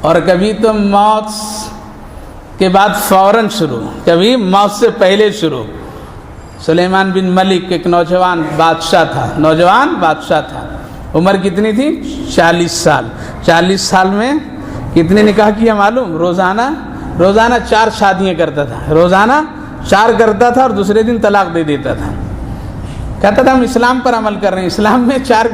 [SPEAKER 1] اور کبھی تو موت کے بعد فوراً شروع، کبھی موت سے پہلے شروع۔ سلیمان بن ملک ایک نوجوان بادشاہ تھا، عمر کتنی تھی؟ 40 سال۔ 40 سال میں کتنے نکاح کیا معلوم؟ روزانہ 4 شادیاں کرتا تھا، روزانہ 4 کرتا تھا اور دوسرے دن طلاق دے دیتا تھا۔ کہتا تھا ہم اسلام پر عمل کر رہے ہیں، اسلام میں 4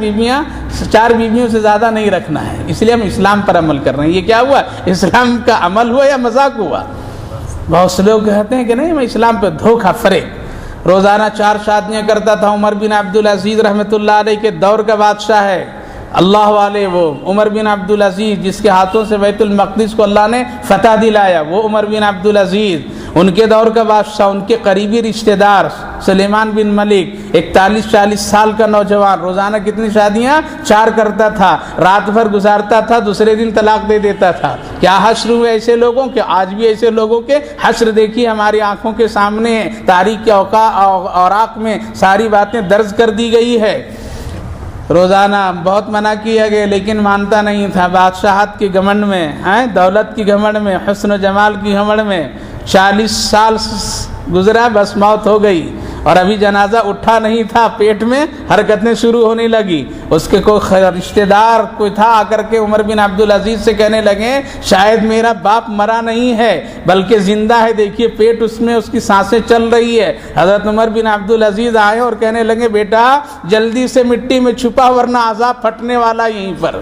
[SPEAKER 1] بیویوں سے زیادہ نہیں رکھنا ہے، اس لیے ہم اسلام پر عمل کر رہے ہیں۔ یہ کیا ہوا؟ اسلام کا عمل ہوا یا مذاق ہوا؟ بہت سے لوگ کہتے ہیں کہ نہیں میں اسلام پہ دھوکہ فریب۔ روزانہ 4 شادیاں کرتا تھا۔ عمر بن عبدالعزیز رحمۃ اللہ علیہ کے دور کا بادشاہ ہے، اللہ والے وہ عمر بن عبدالعزیز جس کے ہاتھوں سے بیت المقدس کو اللہ نے فتح دلایا، وہ عمر بن عبدالعزیز، ان کے دور کا بادشاہ، ان کے قریبی رشتہ دار سلیمان بن ملک، 41-40 سال کا نوجوان، روزانہ کتنی شادیاں؟ 4 کرتا تھا، رات بھر گزارتا تھا، دوسرے دن طلاق دے دیتا تھا۔ کیا حشر ہوئے ایسے لوگوں کے؟ آج بھی ایسے لوگوں کے حشر دیکھیے ہماری آنکھوں کے سامنے ہے، تاریخ کے اوراق میں ساری باتیں درج کر دی گئی ہے۔ روزانہ بہت منع کیا گیا لیکن مانتا نہیں تھا، بادشاہت کی گھمنڈ میں، دولت کی گھمنڈ میں، حسن و جمال کی گھمنڈ میں 40 سال گزرا، بس موت ہو گئی اور ابھی جنازہ اٹھا نہیں تھا، پیٹ میں حرکتیں شروع ہونے لگی۔ اس کے کوئی رشتہ دار کوئی تھا، آ کر کے عمر بن عبدالعزیز سے کہنے لگے شاید میرا باپ مرا نہیں ہے بلکہ زندہ ہے، دیکھیے پیٹ اس میں اس کی سانسیں چل رہی ہے۔ حضرت عمر بن عبدالعزیز آئے اور کہنے لگے بیٹا جلدی سے مٹی میں چھپا ورنہ عذاب پھٹنے والا یہیں پر۔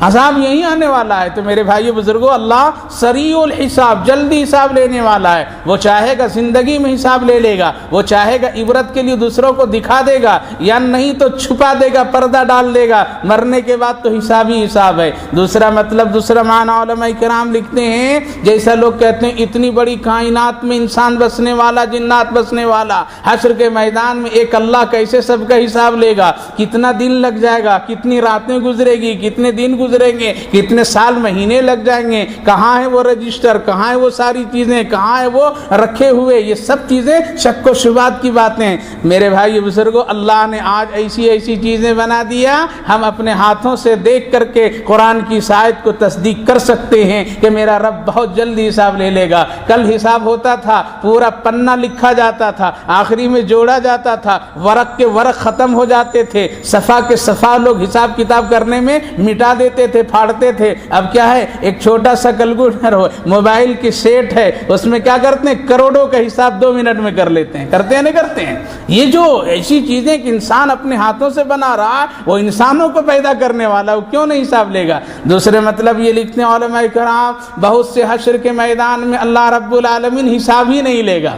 [SPEAKER 1] عذاب یہی آنے والا ہے۔ تو میرے بھائیو بزرگوں، اللہ سریع الحساب، جلدی حساب لینے والا ہے۔ وہ چاہے گا زندگی میں حساب لے لے گا، وہ چاہے گا عبرت کے لیے دوسروں کو دکھا دے گا، یا نہیں تو چھپا دے گا، پردہ ڈال دے گا۔ مرنے کے بعد تو حساب ہی حساب ہے۔ دوسرا مطلب، دوسرا معنی علماء کرام لکھتے ہیں، جیسا لوگ کہتے ہیں اتنی بڑی کائنات میں انسان بسنے والا، جنات بسنے والا، حشر کے میدان میں ایک اللہ کیسے سب کا حساب لے گا؟ کتنا دن لگ جائے گا، کتنی راتیں گزرے گی، کتنے دن گزریں گے، کتنے سال مہینے لگ جائیں گے، کہاں ہے وہ رجسٹر، کہاں ہے وہ ساری چیزیں، کہاں ہے وہ رکھے ہوئے؟ یہ سب چیزیں شک و شبہات کی باتیں ہیں۔ میرے بھائی بزرگوں، اللہ نے آج ایسی ایسی چیزیں بنا دیا، ہم اپنے ہاتھوں سے دیکھ کر کے قرآن کی اس آیت کو تصدیق کر سکتے ہیں کہ میرا رب بہت جلدی حساب لے لے گا۔ کل حساب ہوتا تھا، پورا پنہ لکھا جاتا تھا، آخری میں جوڑا جاتا تھا، ورق کے ورق ختم ہو جاتے تھے، صفحہ کے صفحہ لوگ حساب کتاب کرنے میں مٹا دیتے تھے، پھاڑتے تھے۔ اب کیا ہے، ایک چھوٹا سا کیلکولیٹر ہو، موبائل کی سیٹ ہے، اس میں کیا کرتے ہیں، کروڑوں کا حساب 2 منٹ میں کر لیتے ہیں۔ کرتے ہیں نہیں کرتے ہیں؟ یہ جو ایسی چیزیں کہ انسان اپنے ہاتھوں سے بنا رہا ہے، وہ انسانوں کو پیدا کرنے والا، وہ کیوں نہیں حساب لے گا؟ دوسرے مطلب یہ لکھتے ہیں علماء کرام، بہت سے حشر کے میدان میں اللہ رب العالمین حساب ہی نہیں لے گا،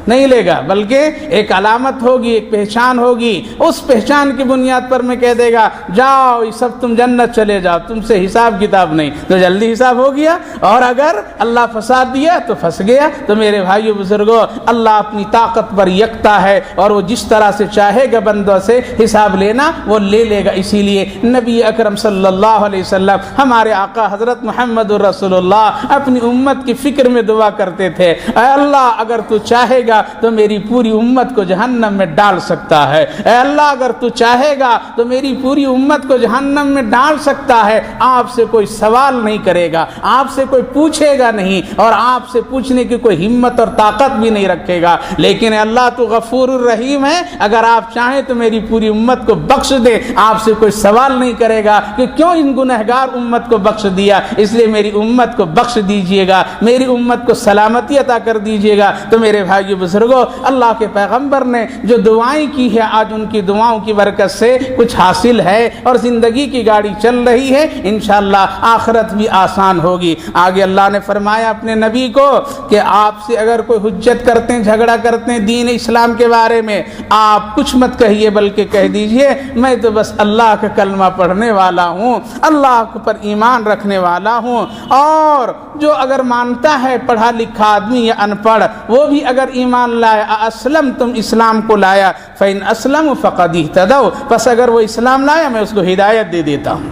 [SPEAKER 1] نہیں لے گا، بلکہ ایک علامت ہوگی، ایک پہچان ہوگی، اس پہچان کی بنیاد پر میں کہہ دے گا جاؤ یہ سب تم جنت چلے جاؤ، تم سے حساب کتاب نہیں۔ تو جلدی حساب ہو گیا، اور اگر اللہ فساد دیا تو پھنس گیا۔ تو میرے بھائیو بزرگوں، اللہ اپنی طاقت پر یکتا ہے، اور وہ جس طرح سے چاہے گا بندوں سے حساب لینا وہ لے لے گا۔ اسی لیے نبی اکرم صلی اللہ علیہ وسلم، ہمارے آقا حضرت محمد رسول اللہ، اپنی امت کی فکر میں دعا کرتے تھے، اے اللہ اگر تو چاہے گا تو میری پوری امت کو جہنم میں ڈال سکتا ہے، اے اللہ اگر تو چاہے گا تو میری پوری امت کو جہنم میں ڈال سکتا ہے۔ آپ سے کوئی سوال نہیں کرے گا، آپ سے کوئی پوچھے گا نہیں، اور آپ سے پوچھنے کی کوئی ہمت اور طاقت بھی نہیں رکھے گا، لیکن اللہ تو غفور الرحیم ہے، اگر آپ چاہیں تو میری پوری امت کو بخش دے۔ آپ سے کوئی سوال نہیں کرے گا کہ کیوں ان گنہگار امت کو بخش دیا، اس لیے میری امت کو بخش دیجئے گا، میری امت کو سلامتی عطا کر دیجئے گا۔ تو میرے بھائیو بزرگوں، اللہ کے پیغمبر نے جو دعائیں کی ہے، آج ان کی دعاؤں کی برکت سے کچھ حاصل ہے، اور زندگی کی گاڑی چل رہی ہے، انشاءاللہ آخرت بھی آسان ہوگی۔ آگے اللہ نے فرمایا اپنے نبی کو کہ آپ سے اگر کوئی حجت کرتے ہیں، جھگڑا کرتے ہیں دین اسلام کے بارے میں، آپ کچھ مت کہیے، بلکہ کہہ دیجئے میں تو بس اللہ کا کلمہ پڑھنے والا ہوں، اللہ پر ایمان رکھنے والا ہوں۔ اور جو اگر مانتا ہے پڑھا لکھا آدمی یا ان پڑھ، وہ بھی اگر ایمان لایا، اسلم تم اسلام کو لایا، فإن اسلموا فقد اهتدوا، پس اگر وہ اسلام لایا میں اس کو ہدایت دے دیتا ہوں،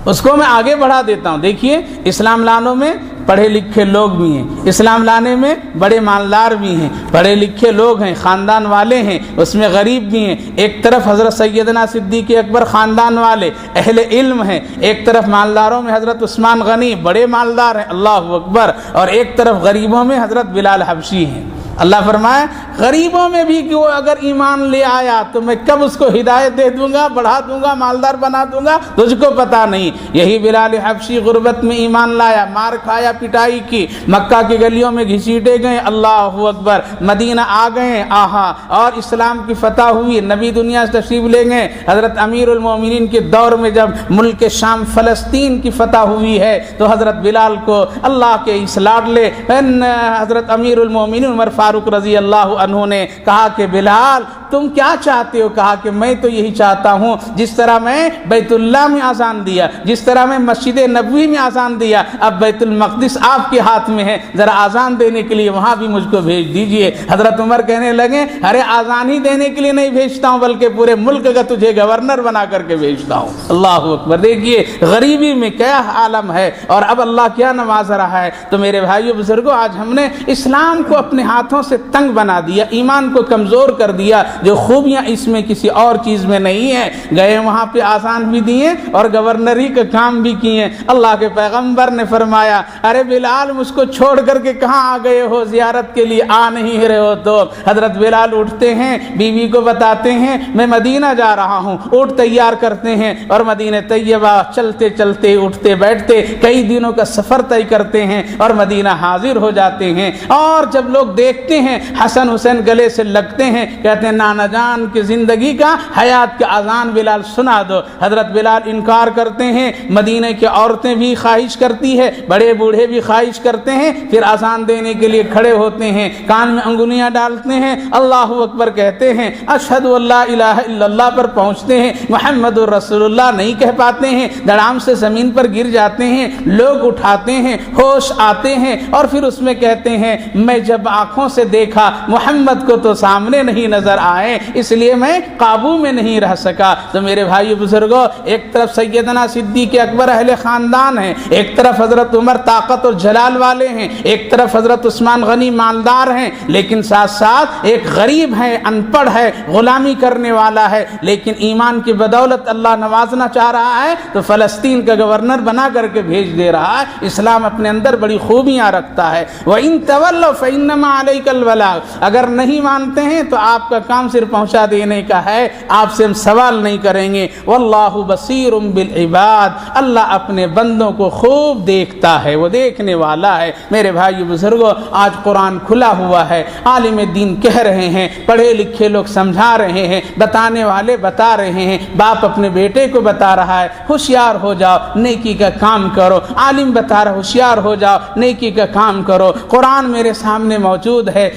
[SPEAKER 1] اس کو میں آگے بڑھا دیتا ہوں۔ دیکھیے اسلام لانے میں پڑھے لکھے لوگ بھی ہیں، اسلام لانے میں بڑے مالدار بھی ہیں، پڑھے لکھے لوگ ہیں، خاندان والے ہیں، اس میں غریب بھی ہیں۔ ایک طرف حضرت سیدنا صدیق اکبر خاندان والے اہل علم ہیں، ایک طرف مالداروں میں حضرت عثمان غنی بڑے مالدار ہیں، اللہ اکبر، اور ایک طرف غریبوں میں حضرت بلال حبشی ہیں۔ اللہ فرمائے غریبوں میں بھی کہ وہ اگر ایمان لے آیا تو میں کب اس کو ہدایت دے دوں گا، بڑھا دوں گا، مالدار بنا دوں گا، تجھ کو پتہ نہیں۔ یہی بلال حبشی غربت میں ایمان لایا، مار کھایا، پٹائی کی، مکہ کی گلیوں میں گھسیٹے گئے، اللہ اکبر، مدینہ آ گئے، آہا، اور اسلام کی فتح ہوئی، نبی دنیا سے تشریف لے گئے۔ حضرت امیر المومنین کے دور میں جب ملک شام فلسطین کی فتح ہوئی ہے تو حضرت بلال کو اللہ کے اس لاڈلے حضرت امیر المومنین عمر فاروق رضی اللہ عنہ نے کہا کہ بلال تم کیا چاہتے ہو؟ کہا کہ میں تو یہی چاہتا ہوں جس طرح میں بیت اللہ میں آذان دیا، جس طرح میں مسجد نبوی میں آذان دیا، اب بیت المقدس آپ کے ہاتھ میں ہے، ذرا آذان دینے کے لیے وہاں بھی مجھ کو بھیج دیجئے۔ حضرت عمر کہنے لگے ارے آذان ہی دینے کے لیے نہیں بھیجتا ہوں بلکہ پورے ملک کا تجھے گورنر بنا کر کے بھیجتا ہوں۔ اللہ اکبر، دیکھیے غریبی میں کیا عالم ہے، اور اب اللہ کیا نواز رہا ہے۔ تو میرے بھائیو بزرگوں، آج ہم نے اسلام کو اپنے ہاتھوں سے تنگ بنا دیا، ایمان کو کمزور کر دیا، جو خوبیاں اس میں کسی اور چیز میں نہیں ہے۔ گئے وہاں پہ آسان بھی دیے اور گورنری کا کام بھی کیے۔ اللہ کے پیغمبر نے فرمایا ارے بلال مجھ کو چھوڑ کر کے کہاں آ گئے ہو، زیارت کے لیے آ نہیں رہے ہو؟ تو حضرت بلال اٹھتے ہیں، بیوی کو بتاتے ہیں میں مدینہ جا رہا ہوں، اٹھ تیار کرتے ہیں اور مدینہ طیبہ چلتے چلتے اٹھتے بیٹھتے کئی دنوں کا سفر طے کرتے ہیں اور مدینہ حاضر ہو جاتے ہیں۔ اور جب لوگ دیکھ دیکھتے ہیں حسن حسین گلے سے لگتے ہیں، کہتے ہیں نانا جان کی زندگی کا حیات کا اذان بلال سنا دو۔ حضرت بلال انکار کرتے ہیں، مدینہ کی عورتیں بھی خواہش کرتی ہے، بڑے بوڑھے بھی خواہش کرتے ہیں، پھر اذان دینے کے لیے کھڑے ہوتے ہیں، کان میں انگلیاں ڈالتے ہیں، اللہ اکبر کہتے ہیں، اشہد اللہ الہ الا اللہ پر پہنچتے ہیں، محمد رسول اللہ نہیں کہہ پاتے ہیں، دھڑام سے زمین پر گر جاتے ہیں، لوگ اٹھاتے ہیں، ہوش آتے ہیں، اور پھر اس میں کہتے ہیں میں جب آنکھوں سے دیکھا محمد کو تو سامنے نہیں نظر آئے، اس لیے میں قابو میں نہیں رہ سکا۔ تو میرے بھائی بزرگوں، ایک طرف سیدنا صدیق اکبر اہل خاندان ہیں، ایک طرف حضرت عمر طاقت اور جلال والے ہیں، ایک طرف حضرت عثمان غنی مالدار ہیں، لیکن ساتھ ساتھ ایک غریب ہے، ان پڑھ ہے، غلامی کرنے والا ہے، لیکن ایمان کی بدولت اللہ نوازنا چاہ رہا ہے تو فلسطین کا گورنر بنا کر کے بھیج دے رہا ہے۔ اسلام اپنے اندر بڑی خوبیاں رکھتا ہے۔ وَإِن تَوَلَّوْا فَإِنَّمَا عَلَيْكَ الْبَلَاغُ، اگر نہیں مانتے ہیں تو آپ کا کام صرف پہنچا دینے کا ہے، آپ سے ہم سوال نہیں کریں گے۔ وَاللَّهُ بَصِيرٌ بِالْعِبَادِ، اللہ اپنے بندوں کو خوب دیکھتا ہے، وہ دیکھنے والا ہے۔ میرے بھائی بزرگوں، آج قرآن کھلا ہوا ہے، عالم دین کہہ رہے ہیں، پڑھے لکھے لوگ سمجھا رہے ہیں، بتانے والے بتا رہے ہیں، باپ اپنے بیٹے کو بتا رہا ہے ہوشیار ہو جاؤ، نیکی کا کام کرو، عالم بتا رہا ہوشیار ہو جاؤ، نیکی کا کام کرو۔ قرآن میرے سامنے موجود ہے،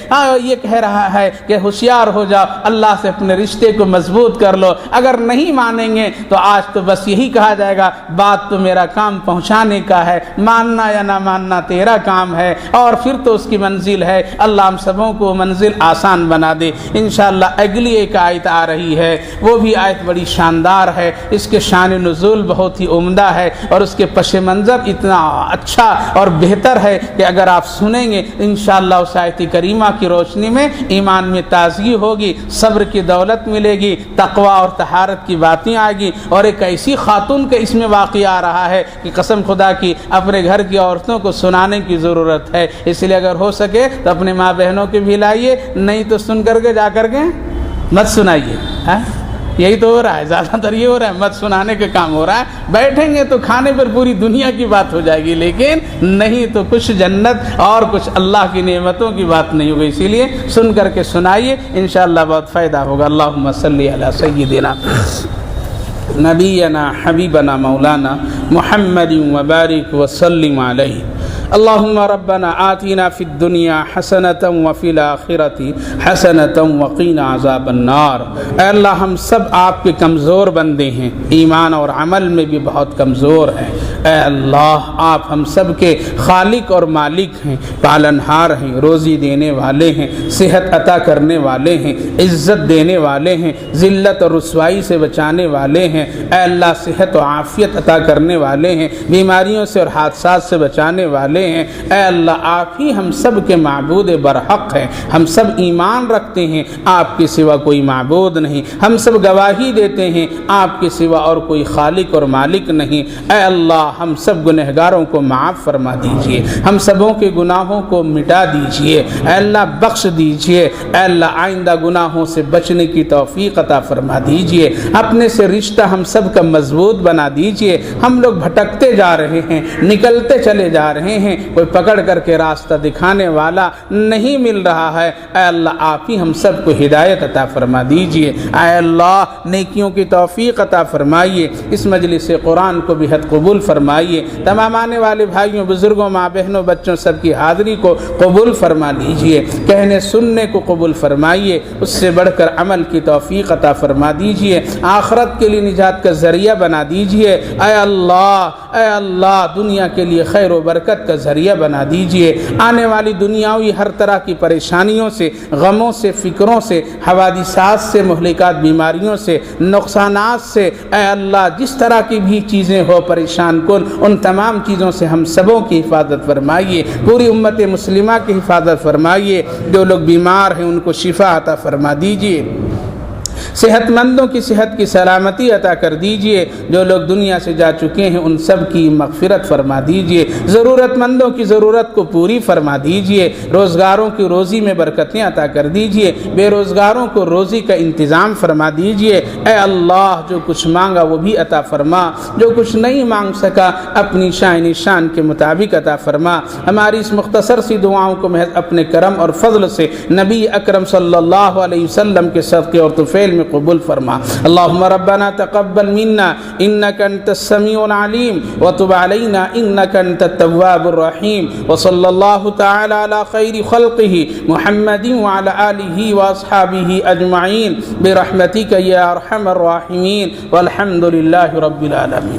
[SPEAKER 1] یہ کہہ رہا ہے کہ ہوشیار ہو جاؤ، اللہ سے اپنے رشتے کو مضبوط کر لو۔ اگر نہیں مانیں گے تو آج تو بس یہی کہا جائے گا بات تو میرا کام پہنچانے کا ہے، ماننا یا نہ ماننا تیرا کام ہے، اور پھر تو اس کی منزل ہے۔ اللہ ہم سبوں کو منزل آسان بنا دے۔ انشاءاللہ اگلی ایک آیت آ رہی ہے، وہ بھی آیت بڑی شاندار ہے، اس کے شان نزول بہت ہی عمدہ ہے، اور اس کے پس منظر اتنا اچھا اور بہتر ہے کہ اگر آپ سنیں گے انشاءاللہ اس آیت کریمہ کی روشنی میں ایمان میں تازگی ہوگی، صبر کی دولت ملے گی، تقوی اور طہارت کی باتیں آئے گی، اور ایک ایسی خاتون کا اس میں واقعہ آ رہا ہے کہ قسم خدا کی اپنے گھر کی عورتوں کو سنانے کی ضرورت ہے۔ اس لیے اگر ہو سکے تو اپنے ماں بہنوں کے بھی لائیے، نہیں تو سن کر کے جا کر کے مت سنائیے۔ یہی تو ہو رہا ہے، زیادہ تر یہ ہو رہا ہے، مت سنانے کا کام ہو رہا ہے۔ بیٹھیں گے تو کھانے پر پوری دنیا کی بات ہو جائے گی، لیکن نہیں تو کچھ جنت اور کچھ اللہ کی نعمتوں کی بات نہیں ہوگی۔ اسی لیے سن کر کے سنائیے، انشاءاللہ بہت فائدہ ہوگا۔ اللہم صلی علی سیدنا نبینا حبیبنا مولانا محمد وبارک وسلم علیہ۔ اللہم ربنا آتنا فی الدنیا حسنۃ وفی الآخرۃ حسنۃ وقینا عذاب النار۔ اے اللہ، ہم سب آپ کے کمزور بندے ہیں، ایمان اور عمل میں بھی بہت کمزور ہیں۔ اے اللہ، آپ ہم سب کے خالق اور مالک ہیں، پالنہار ہیں، روزی دینے والے ہیں، صحت عطا کرنے والے ہیں، عزت دینے والے ہیں، ذلت اور رسوائی سے بچانے والے ہیں۔ اے اللہ، صحت و عافیت عطا کرنے والے ہیں، بیماریوں سے اور حادثات سے بچانے والے ہیں۔ اے اللہ، آپ ہی ہم سب کے معبود برحق ہیں، ہم سب ایمان رکھتے ہیں آپ کے سوا کوئی معبود نہیں، ہم سب گواہی دیتے ہیں آپ کے سوا اور کوئی خالق اور مالک نہیں۔ اے اللہ، ہم سب گنہگاروں کو معاف فرما دیجئے، ہم سبوں کے گناہوں کو مٹا دیجئے، اے اللہ بخش دیجئے۔ اے اللہ، آئندہ گناہوں سے بچنے کی توفیق عطا فرما دیجئے، اپنے سے رشتہ ہم سب کا مضبوط بنا دیجئے۔ ہم لوگ بھٹکتے جا رہے ہیں، نکلتے چلے جا رہے ہیں، کوئی پکڑ کر کے راستہ دکھانے والا نہیں مل رہا ہے۔ اے اللہ، آپ ہی ہم سب کو ہدایت عطا فرما دیجئے۔ اے اللہ، نیکیوں کی توفیق عطا فرمائیے، اس مجلس قرآن کو بھی حد قبول فرمائیے، تمام آنے والے بھائیوں، بزرگوں، ماں بہنوں، بچوں سب کی حاضری کو قبول فرما لیجئے، کہنے سننے کو قبول فرمائیے، اس سے بڑھ کر عمل کی توفیق عطا فرما دیجئے، آخرت کے لیے نجات کا ذریعہ بنا دیجئے۔ اے اللہ، دنیا کے لیے خیر و برکت کا ذریعہ بنا دیجئے، آنے والی دنیاوی ہر طرح کی پریشانیوں سے، غموں سے، فکروں سے، حوادثات سے، مہلکات بیماریوں سے، نقصانات سے، اے اللہ جس طرح کی بھی چیزیں ہو پریشان کن، ان تمام چیزوں سے ہم سبوں کی حفاظت فرمائیے، پوری امت مسلمہ کی حفاظت فرمائیے، جو لوگ بیمار ہیں ان کو شفا عطا فرما دیجئے، صحت مندوں کی صحت کی سلامتی عطا کر دیجئے، جو لوگ دنیا سے جا چکے ہیں ان سب کی مغفرت فرما دیجئے، ضرورت مندوں کی ضرورت کو پوری فرما دیجئے، روزگاروں کی روزی میں برکتیں عطا کر دیجئے، بے روزگاروں کو روزی کا انتظام فرما دیجئے۔ اے اللہ جو کچھ مانگا وہ بھی عطا فرما، جو کچھ نہیں مانگ سکا اپنی شان کے مطابق عطا فرما۔ ہماری اس مختصر سی دعاؤں کو محض اپنے کرم اور فضل سے نبی اکرم صلی اللہ علیہ وسلم کے صدقے اور طفیل میں قبول فرما۔ اللہم ربنا تقبل منا انک انت السمیع العلیم وتب علینا انک انت التواب الرحیم، وصلی اللہ تعالی علی خیر خلقہ محمد وعلی آلہ واصحابہ اجمعین برحمتک یا ارحم الراحمین، والحمد للہ رب العالمین۔